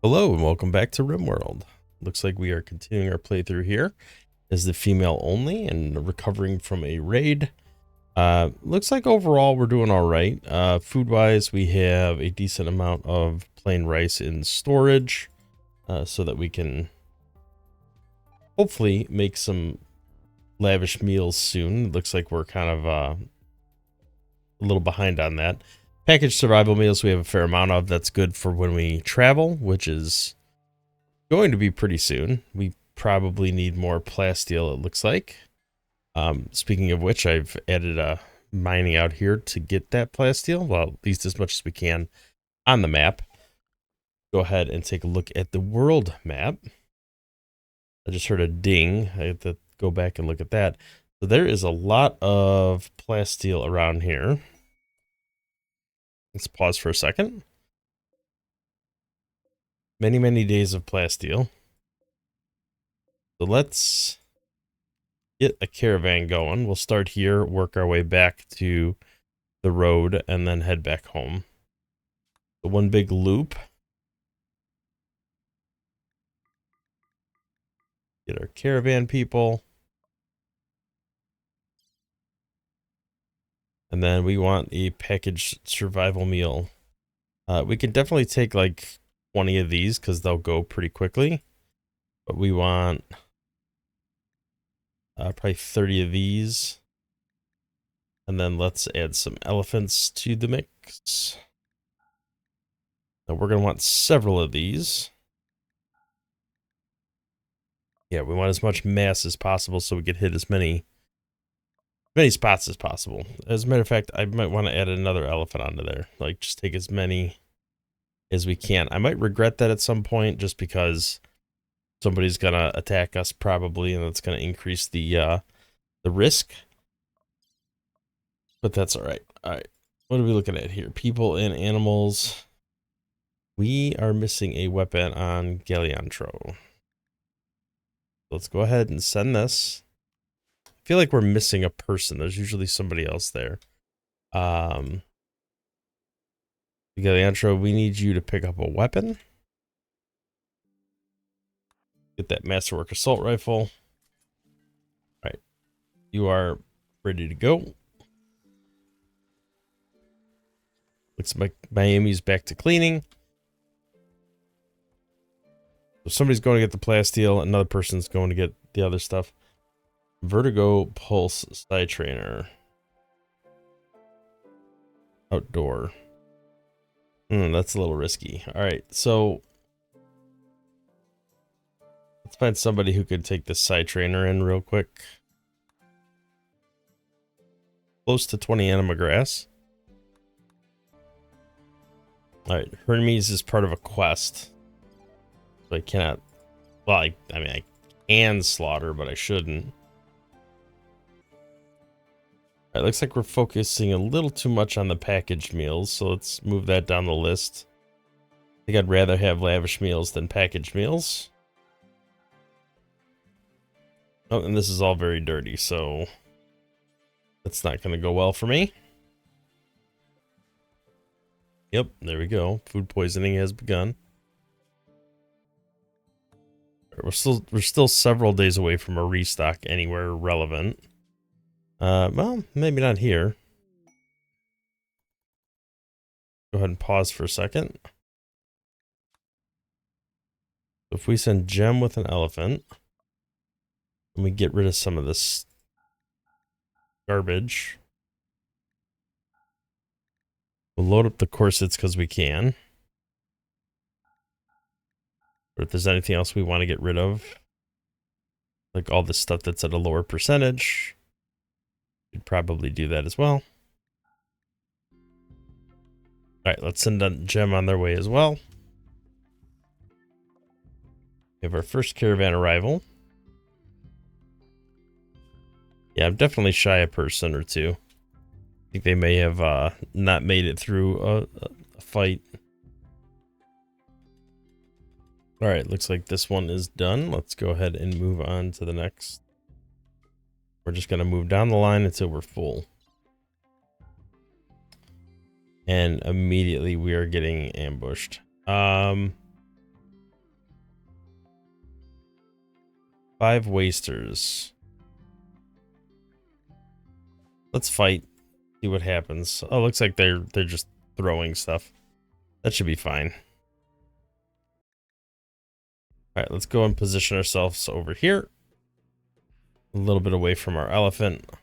Hello and welcome back to Rimworld. Looks like we are continuing our playthrough here as the female only and recovering from a raid. Looks like overall we're doing all right. Food wise, we have a decent amount of plain rice in storage so that we can hopefully make some lavish meals soon. Looks like we're kind of a little behind on that. Packaged survival meals we have a fair amount of. That's good for when we travel, which is going to be pretty soon. We probably need more plasteel, it looks like. Speaking of which, I've added a mining out here to get that plasteel, well, at least as much as we can on the map. Go ahead and take a look at the world map. I just heard a ding. I have to go back and look at that. So there is a lot of plasteel around here. Let's pause for a second. Many days of plasteel. So let's get a caravan going. We'll start here, work our way back to the road, and then head back home. The one big loop. Get our caravan people. And then we want a packaged survival meal. We can definitely take like 20 of these because they'll go pretty quickly. But we want probably 30 of these. And then let's add some elephants to the mix. Now we're going to want several of these. Yeah, we want as much mass as possible so we can hit as many spots as possible. As a matter of fact, I might want to add another elephant onto there. Like, just take as many as we can. I might regret that at some point just because somebody's going to attack us probably, and that's going to increase the risk. But that's all right. All right. What are we looking at here? People and animals. We are missing a weapon on Galeantro. Let's go ahead and send this. I feel like we're missing a person. There's usually somebody else there. Galeantro, we need you to pick up a weapon. Get that masterwork assault rifle. All right. You are ready to go. Looks like Miami's back to cleaning. So somebody's going to get the plasteel. Another person's going to get the other stuff. Vertigo Pulse Side Trainer. Outdoor. That's a little risky. All right, so let's find somebody who could take this side trainer in real quick. Close to 20 anima grass. All right, Hermes is part of a quest. So I cannot, well, I mean, I can slaughter, but I shouldn't. All right, looks like we're focusing a little too much on the packaged meals, so let's move that down the list. I think I'd rather have lavish meals than packaged meals. Oh, and this is all very dirty, so that's not going to go well for me. Yep, there we go. Food poisoning has begun. We're still several days away from a restock anywhere relevant. Well, maybe not here. Go ahead and pause for a second. If we send Gem with an elephant, and we get rid of some of this garbage, we'll load up the corsets because we can. Or if there's anything else we want to get rid of, like all this stuff that's at a lower percentage, we'd probably do that as well. All right, let's send a Gem on their way as well. We have our first caravan arrival. Yeah, I'm definitely shy a person or two. I think they may have not made it through a fight. All right, looks like this one is done. Let's go ahead and move on to the next. We're just going to move down the line until we're full. And immediately we are getting ambushed. 5 wasters. Let's fight. See what happens. Oh, looks like they're just throwing stuff. That should be fine. All right, let's go and position ourselves over here. A little bit away from our elephant. All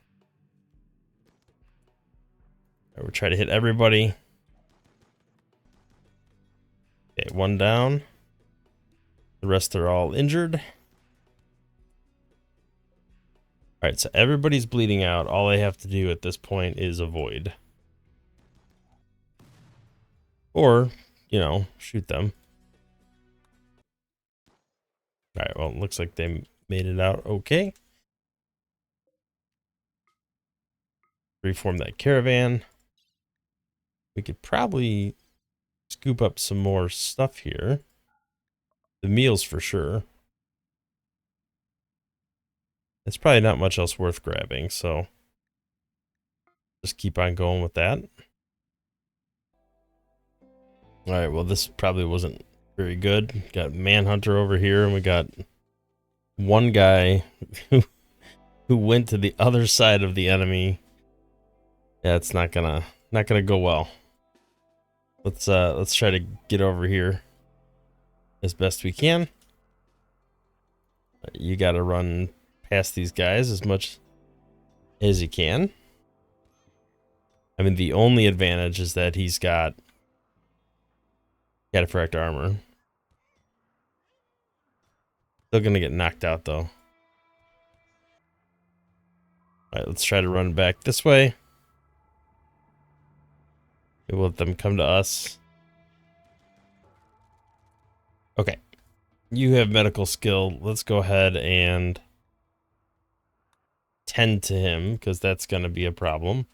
right, we'll try to hit everybody. Okay, 1 down. The rest are all injured. All right, so everybody's bleeding out. All I have to do at this point is avoid. Or, you know, shoot them. All right, well, it looks like they made it out okay. Reform that caravan. We could probably scoop up some more stuff here. The meals for sure. It's probably not much else worth grabbing, so just keep on going with that. All right, well, this probably wasn't very good. Got Manhunter over here, and we got one guy who went to the other side of the enemy. Yeah, it's not gonna go well. Let's try to get over here as best we can. You got to run past these guys as much as you can. I mean, the only advantage is that he's got cataphract armor. Still gonna get knocked out though. All right, let's try to run back this way. We'll let them come to us. Okay. You have medical skill. Let's go ahead and tend to him, because that's going to be a problem.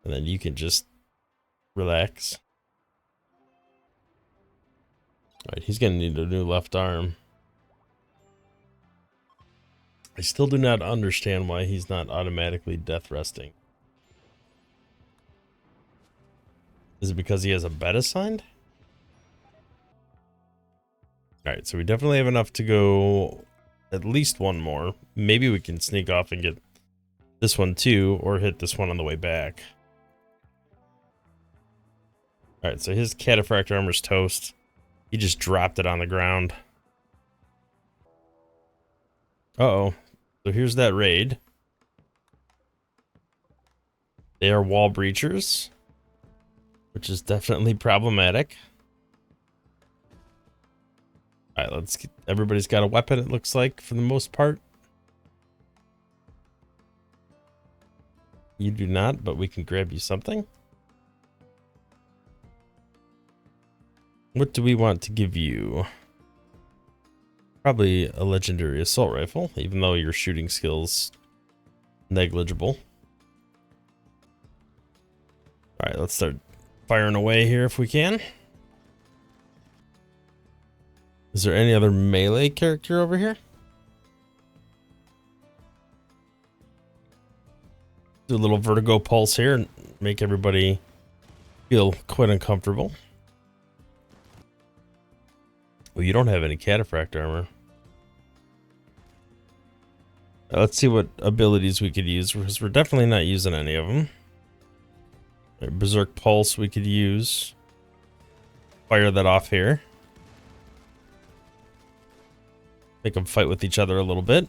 And then you can just relax. All right, he's going to need a new left arm. I still do not understand why he's not automatically death resting. Is it because he has a bet assigned? All right, so we definitely have enough to go at least one more. Maybe we can sneak off and get this one too, or hit this one on the way back. All right, so his cataphract armor's toast. He just dropped it on the ground. Uh-oh. So here's that raid. They are wall breachers, which is definitely problematic. All right, let's get, everybody's got a weapon, it looks like, for the most part. You do not, but we can grab you something. What do we want to give you? Probably a legendary assault rifle, even though your shooting skill's negligible. All right, let's start firing away here if we can. Is there any other melee character over here? Do a little vertigo pulse here and make everybody feel quite uncomfortable. Well, you don't have any cataphract armor. Let's see what abilities we could use, because we're definitely not using any of them. Berserk Pulse we could use. Fire that off here. Make them fight with each other a little bit.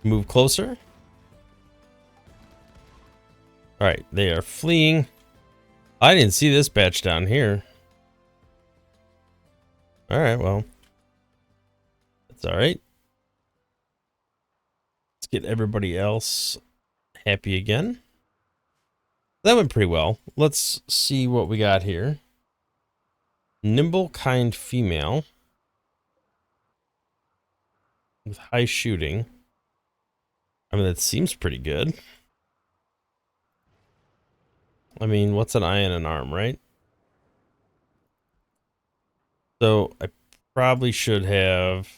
Move closer. Alright, they are fleeing. I didn't see this batch down here. Alright, well. That's alright. Let's get everybody else happy again. That went pretty well. Let's see what we got here. Nimble, kind female. With high shooting. I mean, that seems pretty good. I mean, what's an eye and an arm, right? So I probably should have...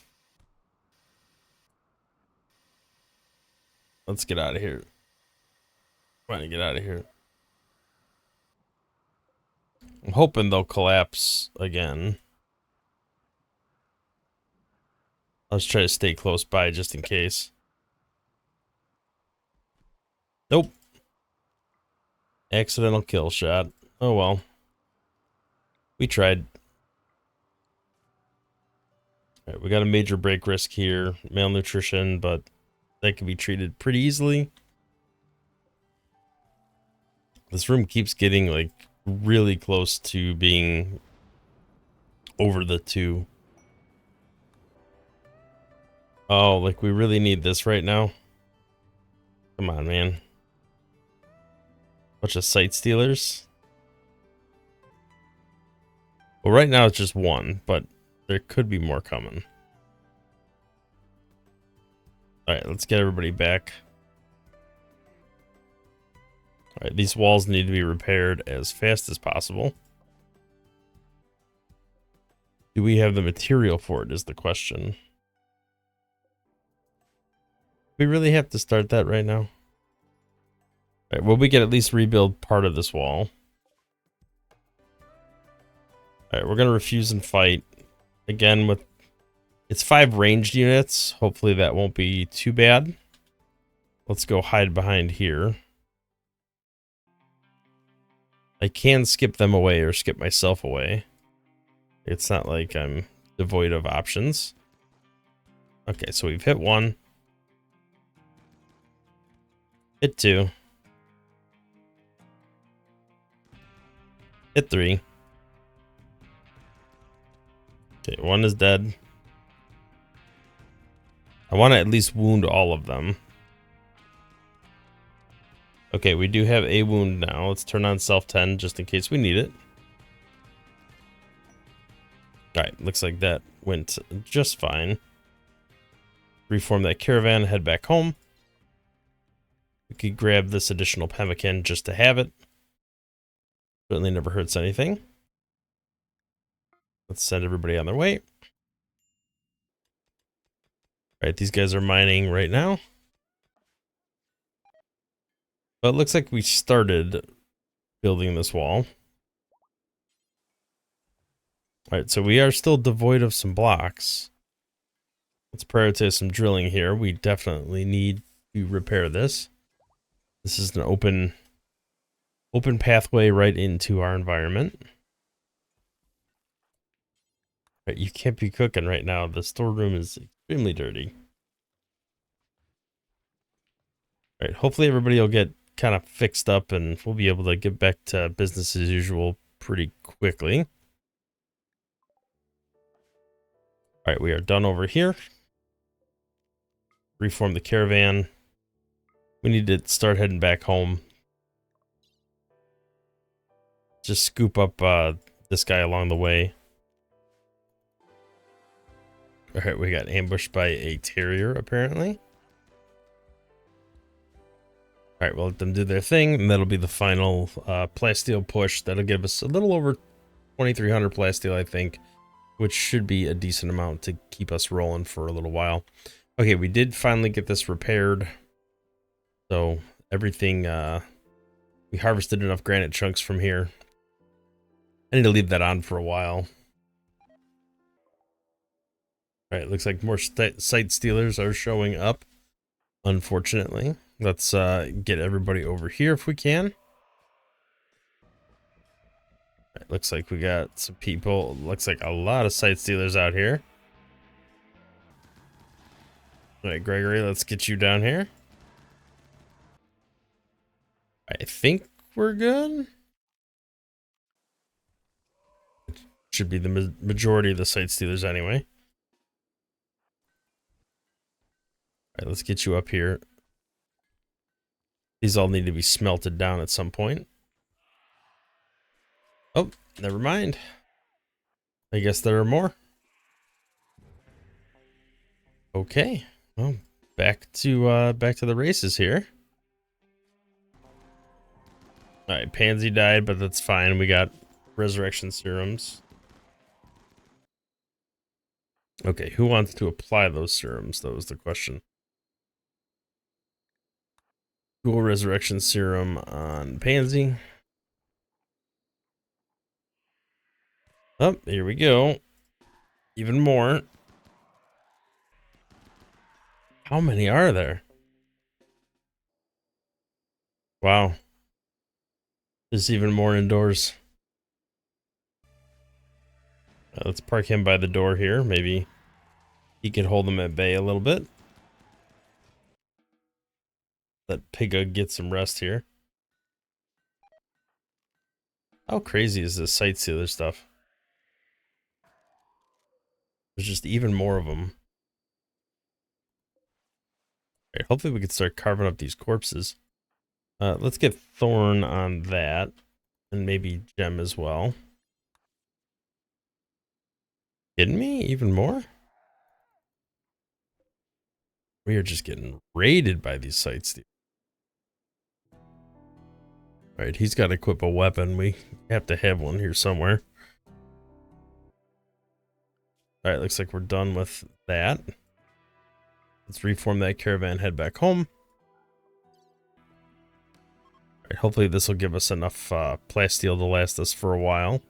Let's get out of here. Trying to get out of here. I'm hoping they'll collapse again. I'll just try to stay close by just in case. Nope. Accidental kill shot. Oh well. We tried. All right, we got a major break risk here. Malnutrition, but that can be treated pretty easily. This room keeps getting like really close to being over the 2. Oh, like we really need this right now. Come on, man. Bunch of sight stealers. Well, right now it's just 1, but there could be more coming. All right, let's get everybody back. All right, these walls need to be repaired as fast as possible. Do we have the material for it is the question. We really have to start that right now? All right, well, we can at least rebuild part of this wall. All right, we're going to refuse and fight. Again, with it's 5 ranged units. Hopefully that won't be too bad. Let's go hide behind here. I can skip them away or skip myself away. It's not like I'm devoid of options. Okay, so we've hit 1. Hit 2. Hit 3. Okay, 1 is dead. I want to at least wound all of them. Okay, we do have a wound now. Let's turn on self-10 just in case we need it. Alright, looks like that went just fine. Reform that caravan, head back home. We could grab this additional pemmican just to have it. Certainly never hurts anything. Let's send everybody on their way. Alright, these guys are mining right now. But it looks like we started building this wall. Alright, so we are still devoid of some blocks. Let's prioritize some drilling here. We definitely need to repair this. This is an open pathway right into our environment. Right, you can't be cooking right now. The storeroom is extremely dirty. Right, hopefully everybody will get kind of fixed up and we'll be able to get back to business as usual pretty quickly. All right, we are done over here. Reform the caravan. We need to start heading back home. Just scoop up this guy along the way. All right, we got ambushed by a terrier, apparently. All right, we'll let them do their thing, and that'll be the final plasteel push. That'll give us a little over 2,300 plasteel, I think, which should be a decent amount to keep us rolling for a little while. Okay, we did finally get this repaired. So everything, we harvested enough granite chunks from here. I need to leave that on for a while. All right, looks like more site stealers are showing up, unfortunately. Let's get everybody over here if we can. All right, looks like we got some people. Looks like a lot of site stealers out here. All right, Gregory, let's get you down here. I think we're good. Should be the majority of the site stealers anyway. All right, let's get you up here. These all need to be smelted down at some point. Oh, never mind. I guess there are more. Okay. Well, back to the races here. All right, Pansy died, but that's fine. We got resurrection serums. Okay, who wants to apply those serums? That was the question. Dual resurrection serum on Pansy. Oh, here we go. Even more. How many are there? Wow. There's even more indoors. Let's park him by the door here. Maybe he could hold them at bay a little bit. Let Pigga get some rest here. How crazy is this sightseer stuff? There's just even more of them. Right, hopefully we can start carving up these corpses. Let's get Thorn on that. And maybe Gem as well. Kidding me? Even more? We are just getting raided by these sites. Alright, he's got to equip a weapon. We have to have one here somewhere. Alright, looks like we're done with that. Let's reform that caravan, head back home. Alright, hopefully this will give us enough plasteel to last us for a while.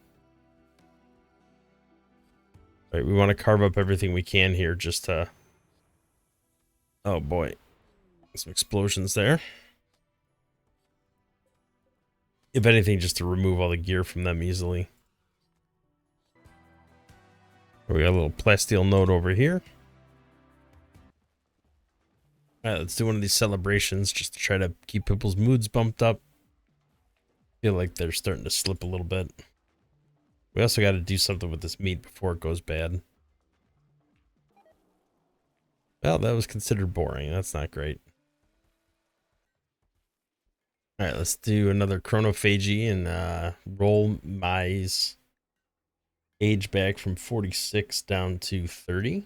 Alright, we want to carve up everything we can here just to... Oh boy. Some explosions there. If anything, just to remove all the gear from them easily. We got a little plasteel node over here. Alright, let's do one of these celebrations just to try to keep people's moods bumped up. Feel like they're starting to slip a little bit. We also got to do something with this meat before it goes bad. Well, that was considered boring. That's not great. Alright, let's do another chronophagy and roll Mai's age back from 46 down to 30.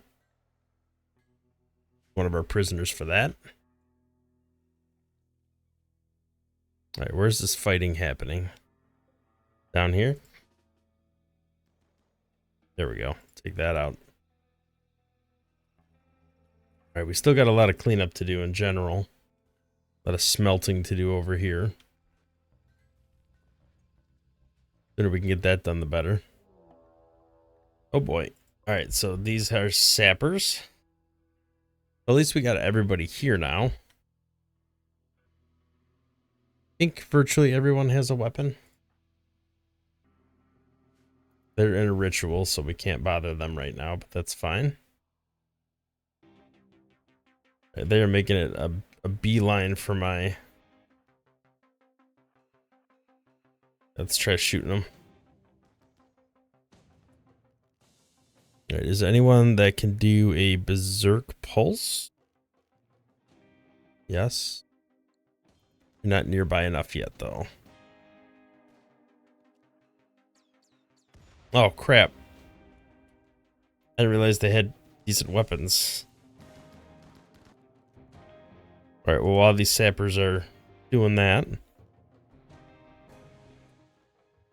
One of our prisoners for that. Alright, where's this fighting happening? Down here? There we go. Take that out. Alright, we still got a lot of cleanup to do in general. A lot of smelting to do over here. The sooner we can get that done, the better. Oh boy. Alright, so these are sappers. At least we got everybody here now. I think virtually everyone has a weapon. They're in a ritual, so we can't bother them right now, but that's fine. They're making it a beeline for my... Let's try shooting them. All right, is there anyone that can do a berserk pulse? Yes. You're not nearby enough yet, though. Oh, crap. I didn't realize they had decent weapons. Alright, well, while these sappers are doing that...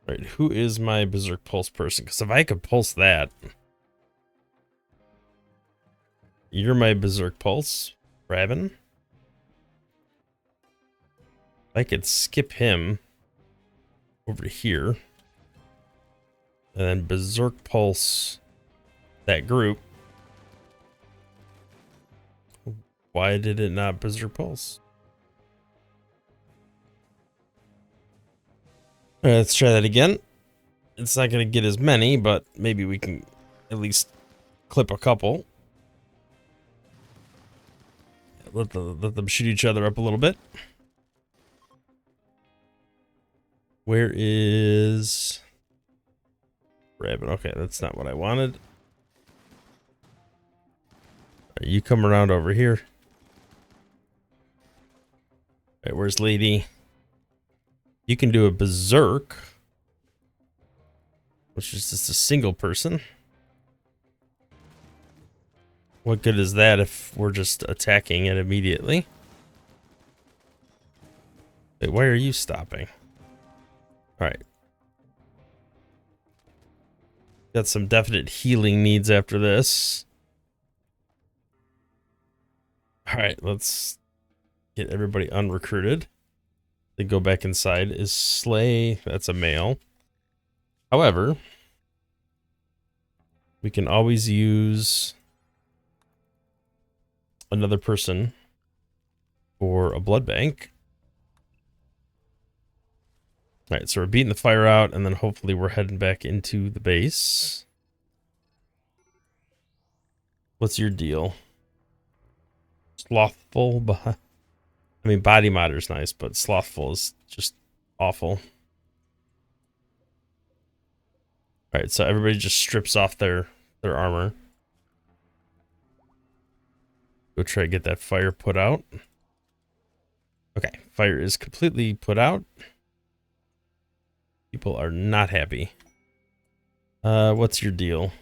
Alright, who is my berserk pulse person? Because if I could pulse that... You're my berserk pulse, Rabin. I could skip him over to here. And then berserk pulse that group. Why did it not berserk pulse? Alright, let's try that again. It's not going to get as many, but maybe we can at least clip a couple. Let them shoot each other up a little bit. Where is... Rabbit? Okay, that's not what I wanted. Right, you come around over here. Right, where's Lady? You can do a berserk, which is just a single person. What good is that if we're just attacking it immediately? Wait, why are you stopping? Alright. Got some definite healing needs after this. Alright, let's get everybody unrecruited. They go back inside. Is Slay... That's a male. However, we can always use... another person for a blood bank. All right, so we're beating the fire out, and then hopefully we're heading back into the base. What's your deal? Slothful, I mean, body modder's nice, but slothful is just awful. All right, so everybody just strips off their armor. Go try to get that fire put out. Okay, fire is completely put out. People are not happy. What's your deal?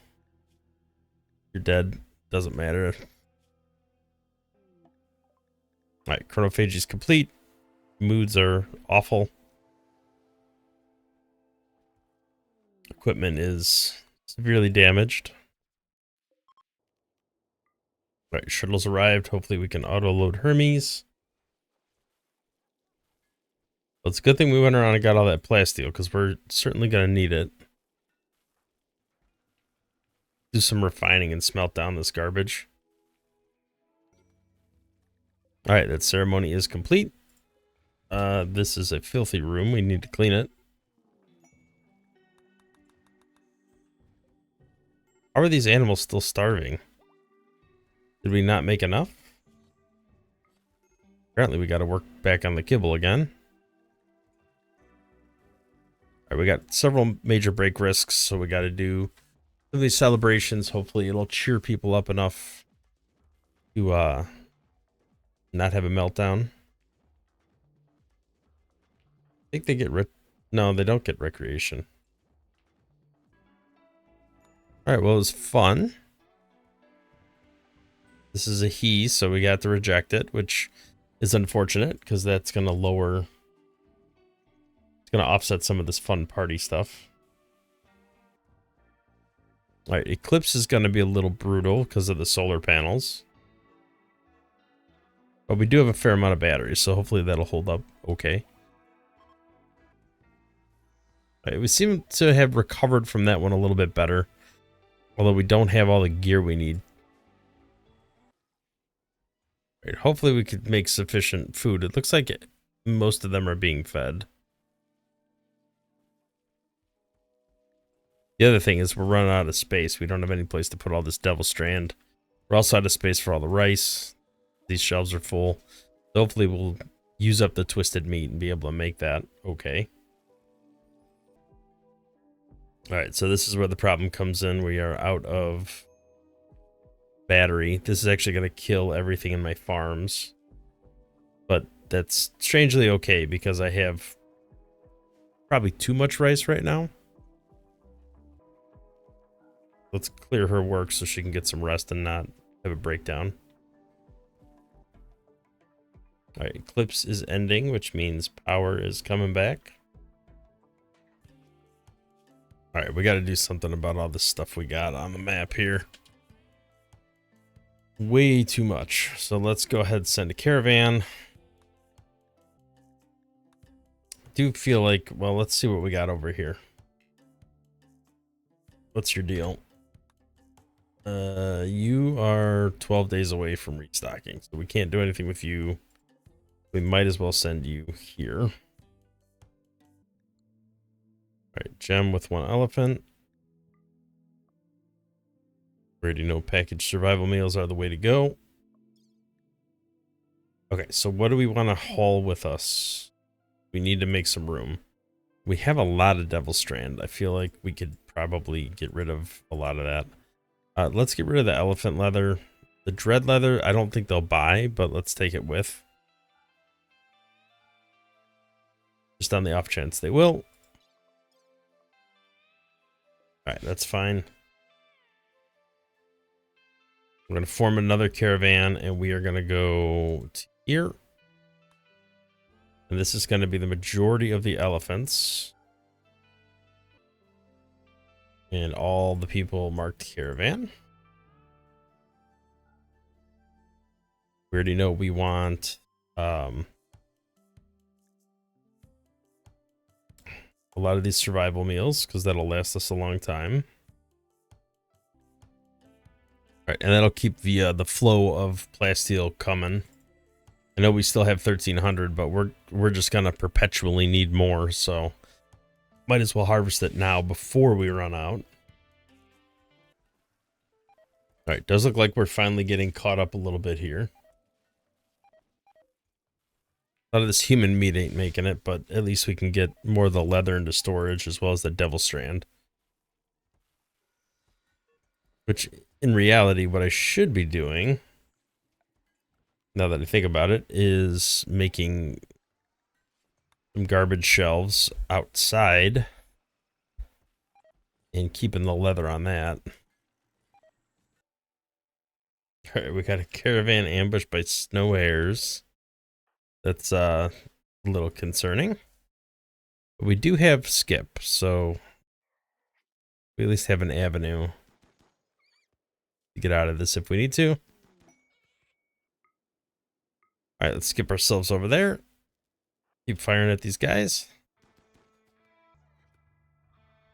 You're dead. Doesn't matter. All right, chronophagy is complete. Moods are awful. Equipment is severely damaged. All right, shuttles arrived. Hopefully we can auto-load Hermes. Well, it's a good thing we went around and got all that plasteel, because we're certainly going to need it. Do some refining and smelt down this garbage. All right, that ceremony is complete. This is a filthy room. We need to clean it. How are these animals still starving? Did we not make enough? Apparently we got to work back on the kibble again. All right, we got several major break risks, so we got to do some of these celebrations. Hopefully it'll cheer people up enough to not have a meltdown. I think they get no, they don't get recreation. All right, well, it was fun. This is a he, so we got to reject it, which is unfortunate because that's going to lower... It's going to offset some of this fun party stuff. All right, Eclipse is going to be a little brutal because of the solar panels. But we do have a fair amount of batteries, so hopefully that'll hold up okay. All right, we seem to have recovered from that one a little bit better. Although we don't have all the gear we need. Right, hopefully we could make sufficient food. It looks like most of them are being fed. The other thing is we're running out of space. We don't have any place to put all this devil strand. We're also out of space for all the rice. These shelves are full. So hopefully we'll use up the twisted meat and be able to make that okay. All right, so this is where the problem comes in. We are out of battery. This is actually going to kill everything in my farms. But that's strangely okay because I have probably too much rice right now. Let's clear her work so she can get some rest and not have a breakdown. All right, Eclipse is ending, which means power is coming back. All right, we got to do something about all this stuff we got on the map here. Way too much. So let's go ahead and send a caravan. Do feel like, well, let's see what we got over here. What's your deal? You are 12 days away from restocking, so we can't do anything with you. We might as well send you here. All right, gem with 1 elephant. We already know packaged survival meals are the way to go. Okay, so what do we want to haul with us? We need to make some room. We have a lot of devil strand. I feel like we could probably get rid of a lot of that. Let's get rid of the elephant leather. The dread leather, I don't think they'll buy, but let's take it with. Just on the off chance they will. All right, that's fine. We're going to form another caravan, and we are going to go to here. And this is going to be the majority of the elephants. And all the people marked caravan. We already know we want a lot of these survival meals because that'll last us a long time. All Right, and that'll keep the flow of plasteel coming. I know we still have 1,300, but we're just gonna perpetually need more, so might as well harvest it now before we run out. All right, does look like we're finally getting caught up a little bit here. A lot of this human meat ain't making it, but at least we can get more of the leather into storage as well as the devil strand. Which, in reality, what I should be doing, now that I think about it, is making some garbage shelves outside and keeping the leather on that. All right, we got a caravan ambushed by snow hares. That's a little concerning. But we do have skip, so we at least have an avenue to get out of this if we need to. All right, let's skip ourselves over there. Keep firing at these guys.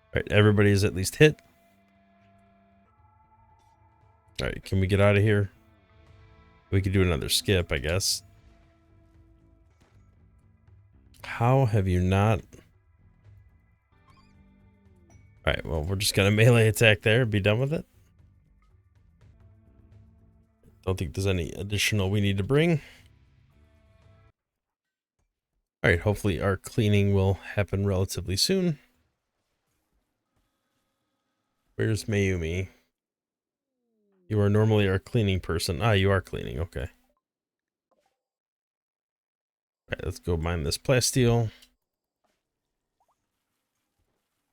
All right, everybody is at least hit. All right, can we get out of here? We could do another skip, I guess. How have you not? All right, well, we're just gonna melee attack there, be done with it. Don't think there's any additional we need to bring. All right, hopefully our cleaning will happen relatively soon. Where's Mayumi? You are normally our cleaning person. Ah, you are cleaning, okay. All right, let's go mine this plasteel.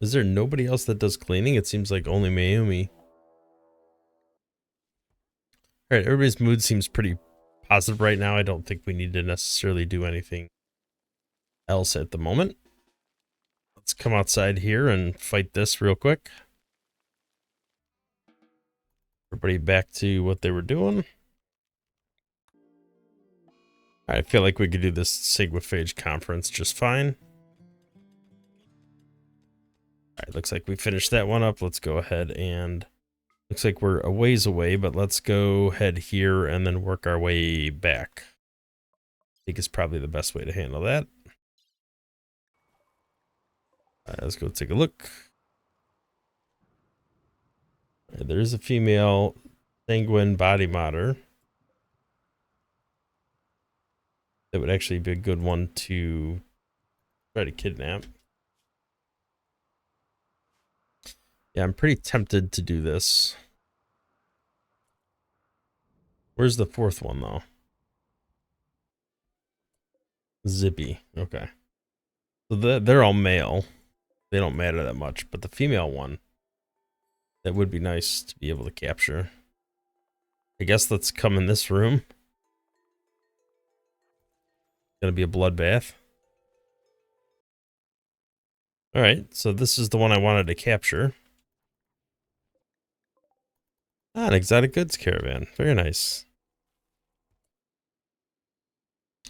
Is there nobody else that does cleaning? It seems like only Mayumi. All right, everybody's mood seems pretty positive right now. I don't think we need to necessarily do anything else at the moment. Let's come outside here and fight this real quick. Everybody back to what they were doing. I feel like we could do this Sigmaphage conference just fine. All right, looks like we finished that one up. Let's go ahead and... Looks like we're a ways away, but let's go ahead here and then work our way back. I think it's probably the best way to handle that. Let's go take a look. There is a female sanguine body modder. That would actually be a good one to try to kidnap. Yeah, I'm pretty tempted to do this. Where's the fourth one, though? Zippy. Okay. So they're all male. They don't matter that much. But the female one, that would be nice to be able to capture. I guess let's come in this room. Gonna be a bloodbath. Alright, so this is the one I wanted to capture. Ah, an exotic goods caravan. Very nice.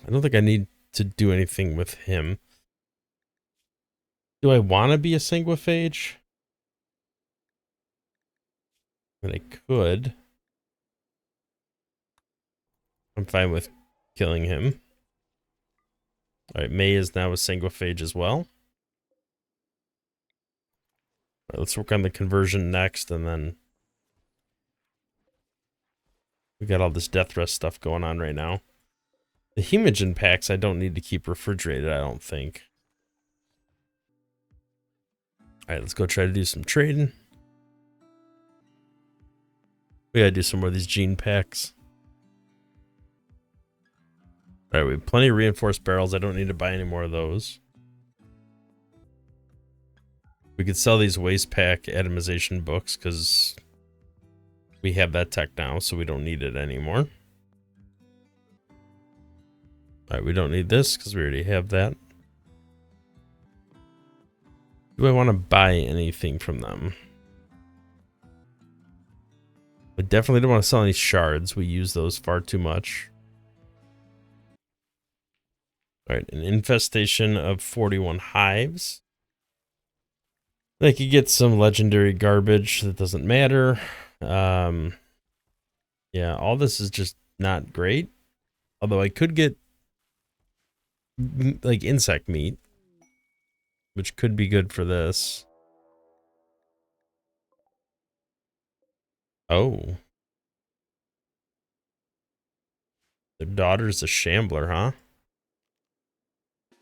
I don't think I need to do anything with him. Do I want to be a sanguiphage? I mean, I could. I'm fine with killing him. Alright, May is now a sanguiphage as well. Alright, let's work on the conversion next, and then... We got all this death rest stuff going on right now. The hemogen packs I don't need to keep refrigerated, I don't think. Alright, let's go try to do some trading. We gotta do some more of these gene packs. Alright, we have plenty of reinforced barrels. I don't need to buy any more of those. We could sell these waste pack atomization books because we have that tech now, so we don't need it anymore. Alright, we don't need this because we already have that. Do I want to buy anything from them? I definitely don't want to sell any shards. We use those far too much. Alright, an infestation of 41 hives. They could get some legendary garbage that doesn't matter. Yeah, all this is just not great. Although I could get like insect meat, which could be good for this. Oh, their daughter's a shambler, huh?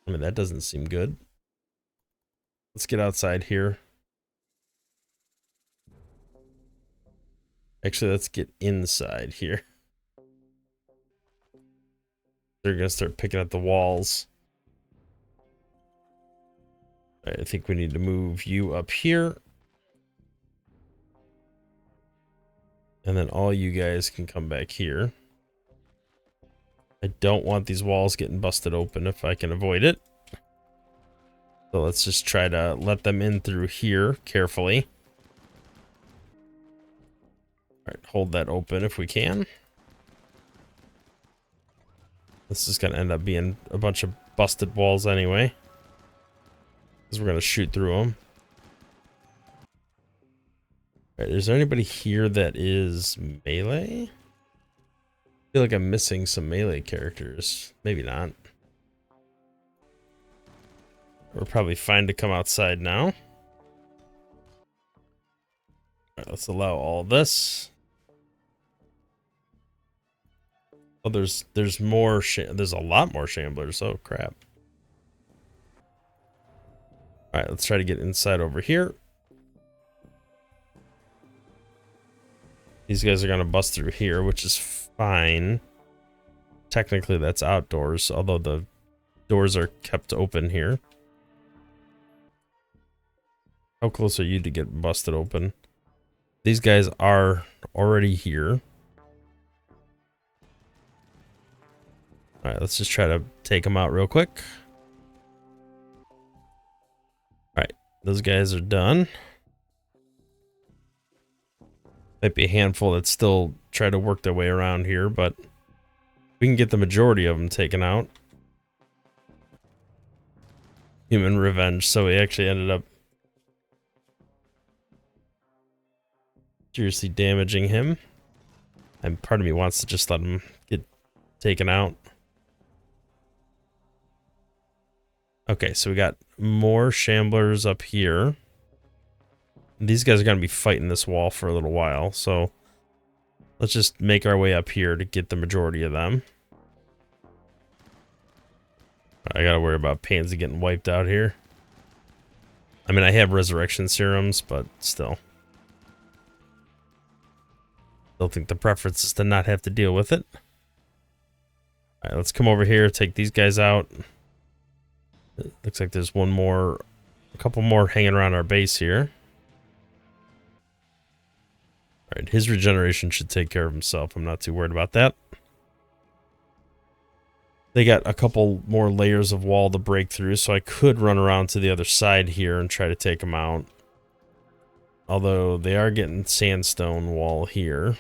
I mean, that doesn't seem good. Let's get outside here. Actually, let's get inside here. They're gonna start picking at the walls. All right, I think we need to move you up here. And then all you guys can come back here. I don't want these walls getting busted open if I can avoid it. So let's just try to let them in through here carefully. All right, hold that open if we can. This is going to end up being a bunch of busted walls anyway, because we're going to shoot through them. All right, is there anybody here that is melee? I feel like I'm missing some melee characters. Maybe not. We're probably fine to come outside now. All right, let's allow all this. Oh, there's more. There's a lot more shamblers. Oh crap! All right, let's try to get inside over here. These guys are gonna bust through here, which is fine. Technically, that's outdoors, although the doors are kept open here. How close are you to get busted open? These guys are already here. All right, let's just try to take them out real quick. All right, those guys are done. Might be a handful that still try to work their way around here, but we can get the majority of them taken out. Human revenge, so we actually ended up seriously damaging him. And part of me wants to just let him get taken out. Okay, so we got more shamblers up here. These guys are going to be fighting this wall for a little while, so let's just make our way up here to get the majority of them. I gotta worry about Pansy getting wiped out here. I mean, I have resurrection serums, but still. Still think the preference is to not have to deal with it. Alright, let's come over here, take these guys out. It looks like there's a couple more hanging around our base here. Alright, his regeneration should take care of himself. I'm not too worried about that. They got a couple more layers of wall to break through, so I could run around to the other side here and try to take them out. Although they are getting sandstone wall here.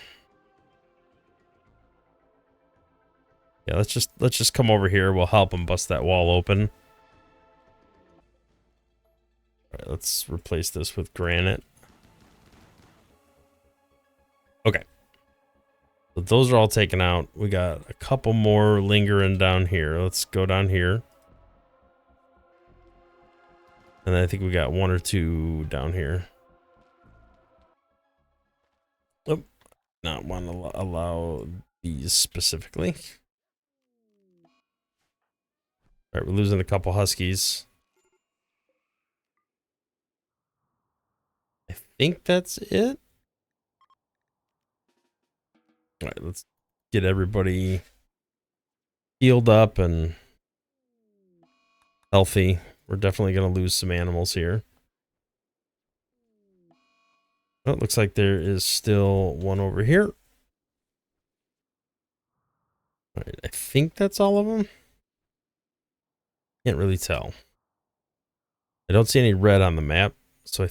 Yeah, let's just come over here. We'll help them bust that wall open. All right, let's replace this with granite. Okay. So those are all taken out. We got a couple more lingering down here. Let's go down here. And I think we got one or two down here. Oh, not want to allow these specifically. All right, we're losing a couple huskies. I think that's it. All right, let's get everybody healed up and healthy. We're definitely going to lose some animals here. Oh, it looks like there is still one over here. All right, I think that's all of them. Can't really tell. I don't see any red on the map, so I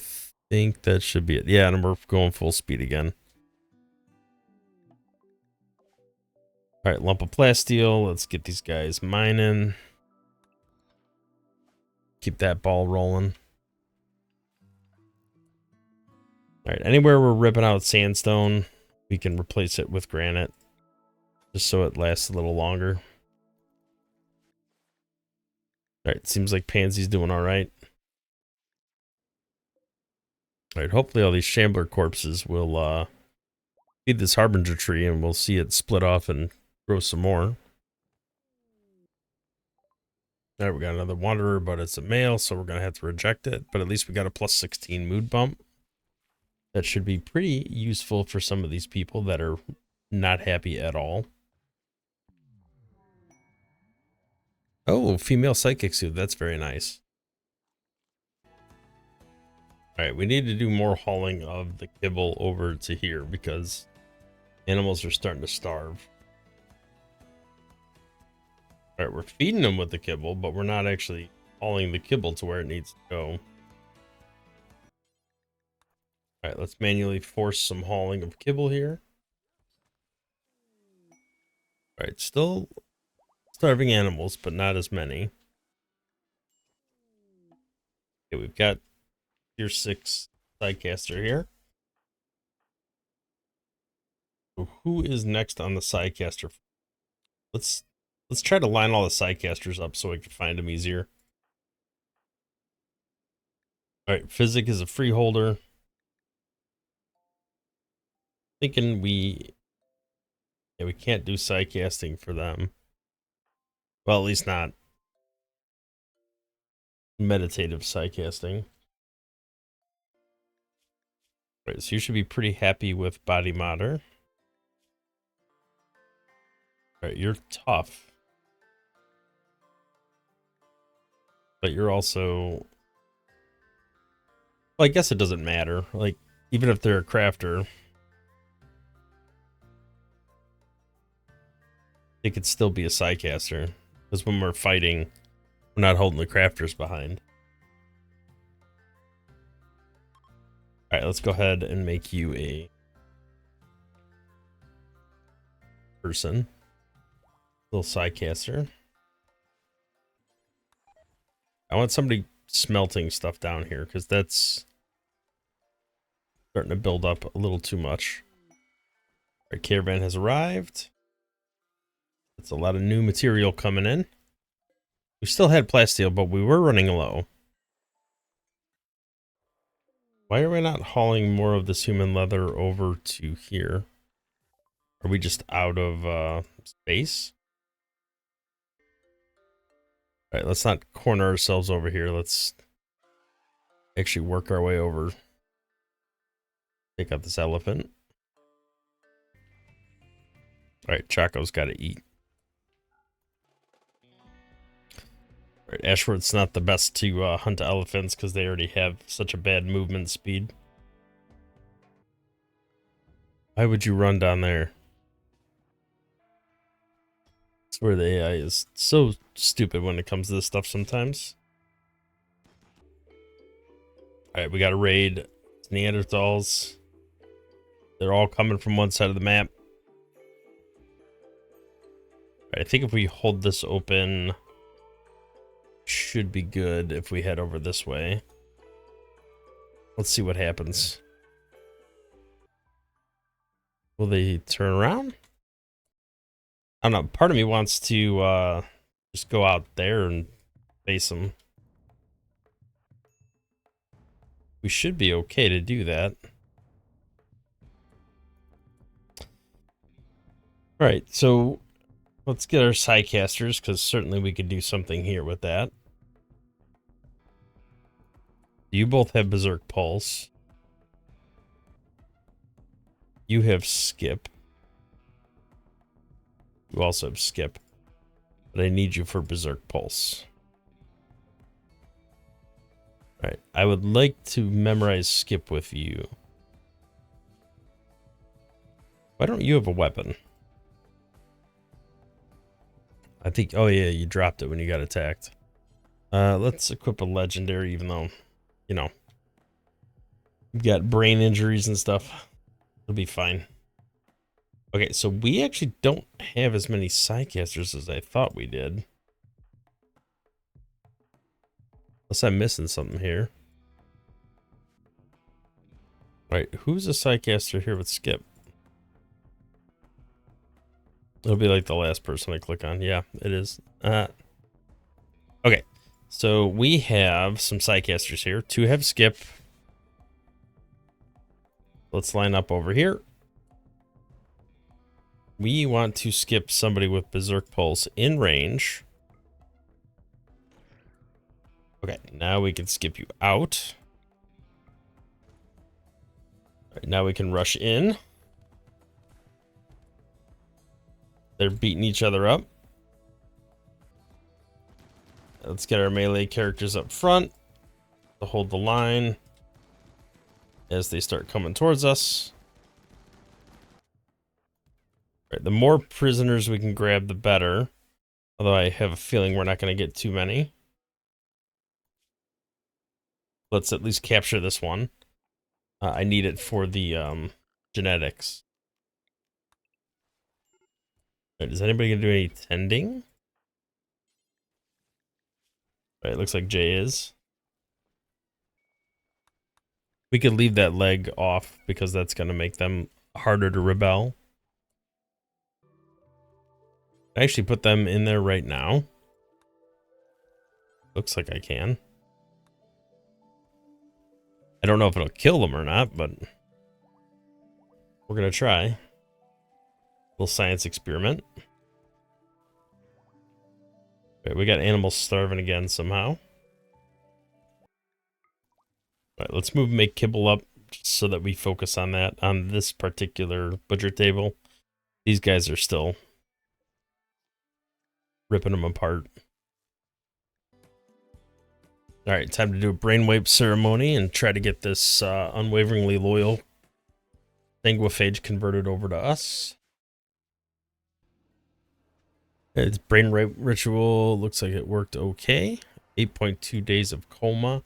think that should be it. Yeah, and we're going full speed again. All right, lump of plasteel. Let's get these guys mining. Keep that ball rolling. All right, anywhere we're ripping out sandstone, we can replace it with granite just so it lasts a little longer. All right, seems like Pansy's doing all right. All right, hopefully all these shambler corpses will feed this harbinger tree and we'll see it split off and grow some more. All right, we got another wanderer, but it's a male, so we're going to have to reject it. But at least we got a plus 16 mood bump. That should be pretty useful for some of these people that are not happy at all. Oh, female psychic suit. That's very nice. All right, we need to do more hauling of the kibble over to here because animals are starting to starve. All right, we're feeding them with the kibble, but we're not actually hauling the kibble to where it needs to go. All right, let's manually force some hauling of kibble here. All right, still starving animals, but not as many. Okay, we've got tier 6 sidecaster here. So who is next on the sidecaster? Let's try to line all the sidecasters up so we can find them easier. All right, Physic is a freeholder. Thinking we can't do sidecasting for them. Well, at least not meditative sidecasting. All right, so you should be pretty happy with body modder. All right, you're tough. But you're also... Well, I guess it doesn't matter. Like, even if they're a crafter, they could still be a sidecaster. Because when we're fighting, we're not holding the crafters behind. All right, let's go ahead and make you a person. Little sidecaster. I want somebody smelting stuff down here because that's starting to build up a little too much. Our caravan has arrived. It's a lot of new material coming in. We still had plasteel, but we were running low. Why are we not hauling more of this human leather over to here? Are we just out of space? All right, let's not corner ourselves over here. Let's actually work our way over. Take out this elephant. All right, Chaco's got to eat. All right, Ashford's not the best to hunt elephants because they already have such a bad movement speed. Why would you run down there? It's where the AI is so stupid when it comes to this stuff sometimes. All right, we got a raid. It's Neanderthals. They're all coming from one side of the map. All right, I think if we hold this open, should be good if we head over this way. Let's see what happens. Will they turn around? I don't know. Part of me wants to just go out there and face them. We should be okay to do that. All right, so let's get our sidecasters because certainly we could do something here with that. You both have Berserk Pulse. You have Skip. You also have Skip. But I need you for Berserk Pulse. Alright, I would like to memorize Skip with you. Why don't you have a weapon? I think, oh yeah, you dropped it when you got attacked. Let's equip a legendary, even though, you know, you've got brain injuries and stuff. It'll be fine. Okay, so we actually don't have as many sidecasters as I thought we did. Unless I'm missing something here. All right, who's a sidecaster here with Skip? It'll be like the last person I click on. Yeah, it is. Okay, so we have some sidecasters here. 2 have skip. Let's line up over here. We want to skip somebody with Berserk Pulse in range. Okay, now we can skip you out. All right, now we can rush in. They're beating each other up. Let's get our melee characters up front to hold the line as they start coming towards us. All right, the more prisoners we can grab, the better. Although I have a feeling we're not going to get too many. Let's at least capture this one. I need it for the genetics. All right, is anybody going to do any tending? All right, looks like Jay is. We could leave that leg off because that's going to make them harder to rebel. I actually put them in there right now. Looks like I can. I don't know if it'll kill them or not, but we're going to try. Little science experiment. Right, we got animals starving again somehow. All right, let's move make kibble up so that we focus on that on this particular butcher table. These guys are still ripping them apart. All right, time to do a brainwave ceremony and try to get this unwaveringly loyal sanguiphage converted over to us. Its brainwave ritual looks like it worked okay. 8.2 days of coma,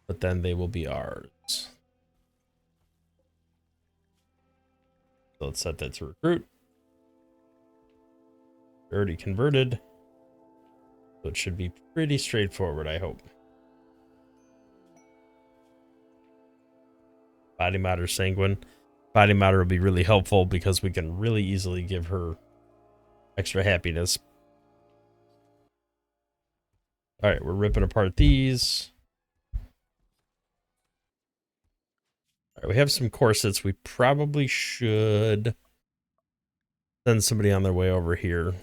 but then they will be ours. So let's set that to recruit. Already converted. So it should be pretty straightforward, I hope. Body matter sanguine. Body matter will be really helpful because we can really easily give her extra happiness. All right, we're ripping apart these. All right, we have some corsets. We probably should send somebody on their way over here.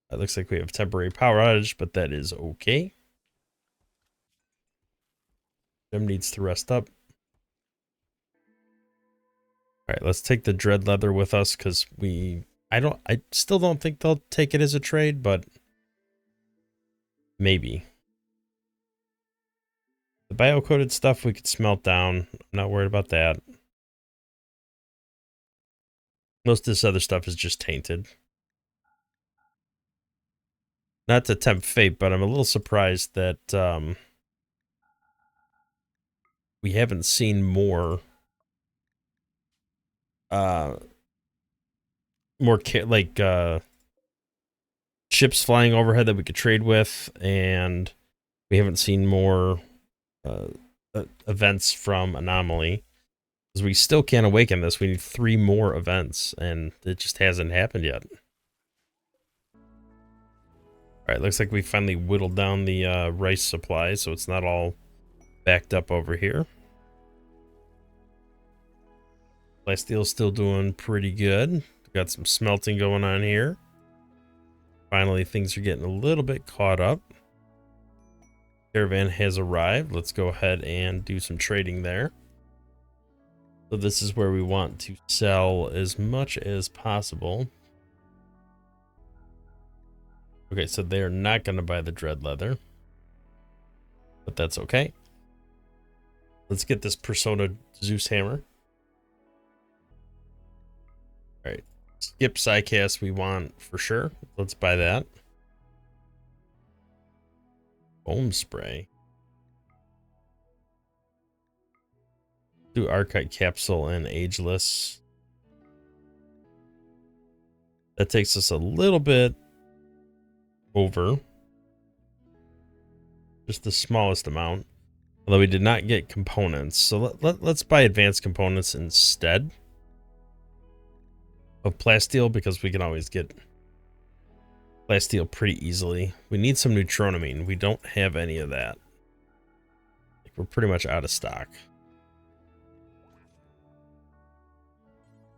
It looks like we have temporary power outage, but that is okay. Jim needs to rest up. All right, let's take the dread leather with us because I still don't think they'll take it as a trade, but maybe. The bio-coated stuff we could smelt down. I'm not worried about that. Most of this other stuff is just tainted. Not to tempt fate, but I'm a little surprised that we haven't seen more ships flying overhead that we could trade with, and we haven't seen more events from Anomaly. Because we still can't awaken this. We need 3 more events, and it just hasn't happened yet. Alright, looks like we finally whittled down the rice supply, so it's not all backed up over here. Steel's still doing pretty good. Got some smelting going on here. Finally, things are getting a little bit caught up. Caravan has arrived. Let's go ahead and do some trading there. So this is where we want to sell as much as possible. Okay, so they're not going to buy the dread leather, but that's okay. Let's get this Persona Zeus hammer. All right, skip Psycast we want for sure. Let's buy that. Foam spray. Do Archite capsule and ageless. That takes us a little bit over. Just the smallest amount. Although we did not get components. So let's buy advanced components instead. of plasteel because we can always get plasteel pretty easily. We need some neutronamine. We don't have any of that. We're pretty much out of stock.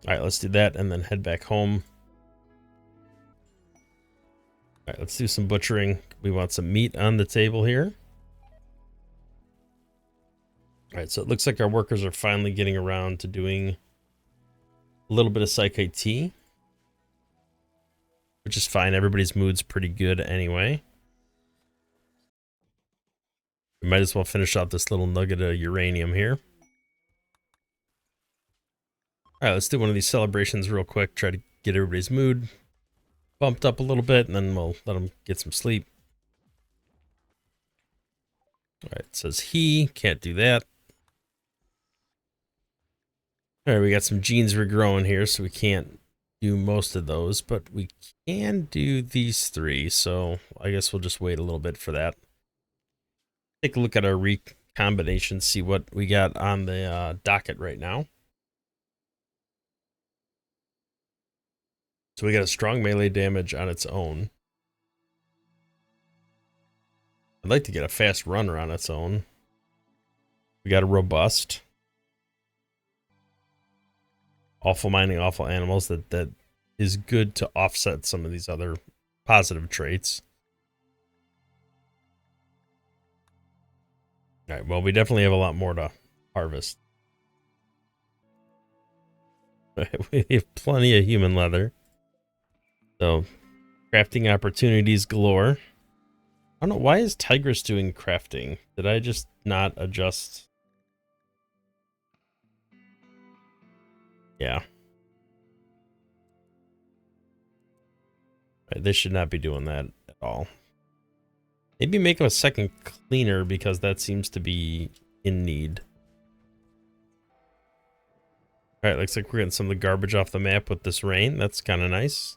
All right, let's do that and then head back home. All right, let's do some butchering. We want some meat on the table here. All right, so it looks like our workers are finally getting around to doing a little bit of Psych IT, which is fine. Everybody's mood's pretty good anyway. We might as well finish off this little nugget of uranium here. All right, let's do one of these celebrations real quick. Try to get everybody's mood bumped up a little bit, and then we'll let them get some sleep. All right, it says he can't do that. All right, we got some genes regrowing here, so we can't do most of those, but we can do these three, so I guess we'll just wait a little bit for that. Take a look at our recombination, see what we got on the docket right now. So we got a strong melee damage on its own. I'd like to get a fast runner on its own. We got a robust. Awful mining, awful animals. That is good to offset some of these other positive traits. All right, well, we definitely have a lot more to harvest. We have plenty of human leather. So, crafting opportunities galore. I don't know, why is Tigress doing crafting? Did I just not adjust? Yeah. Right, they should not be doing that at all. Maybe make them a second cleaner because that seems to be in need. All right, looks like we're getting some of the garbage off the map with this rain. That's kind of nice.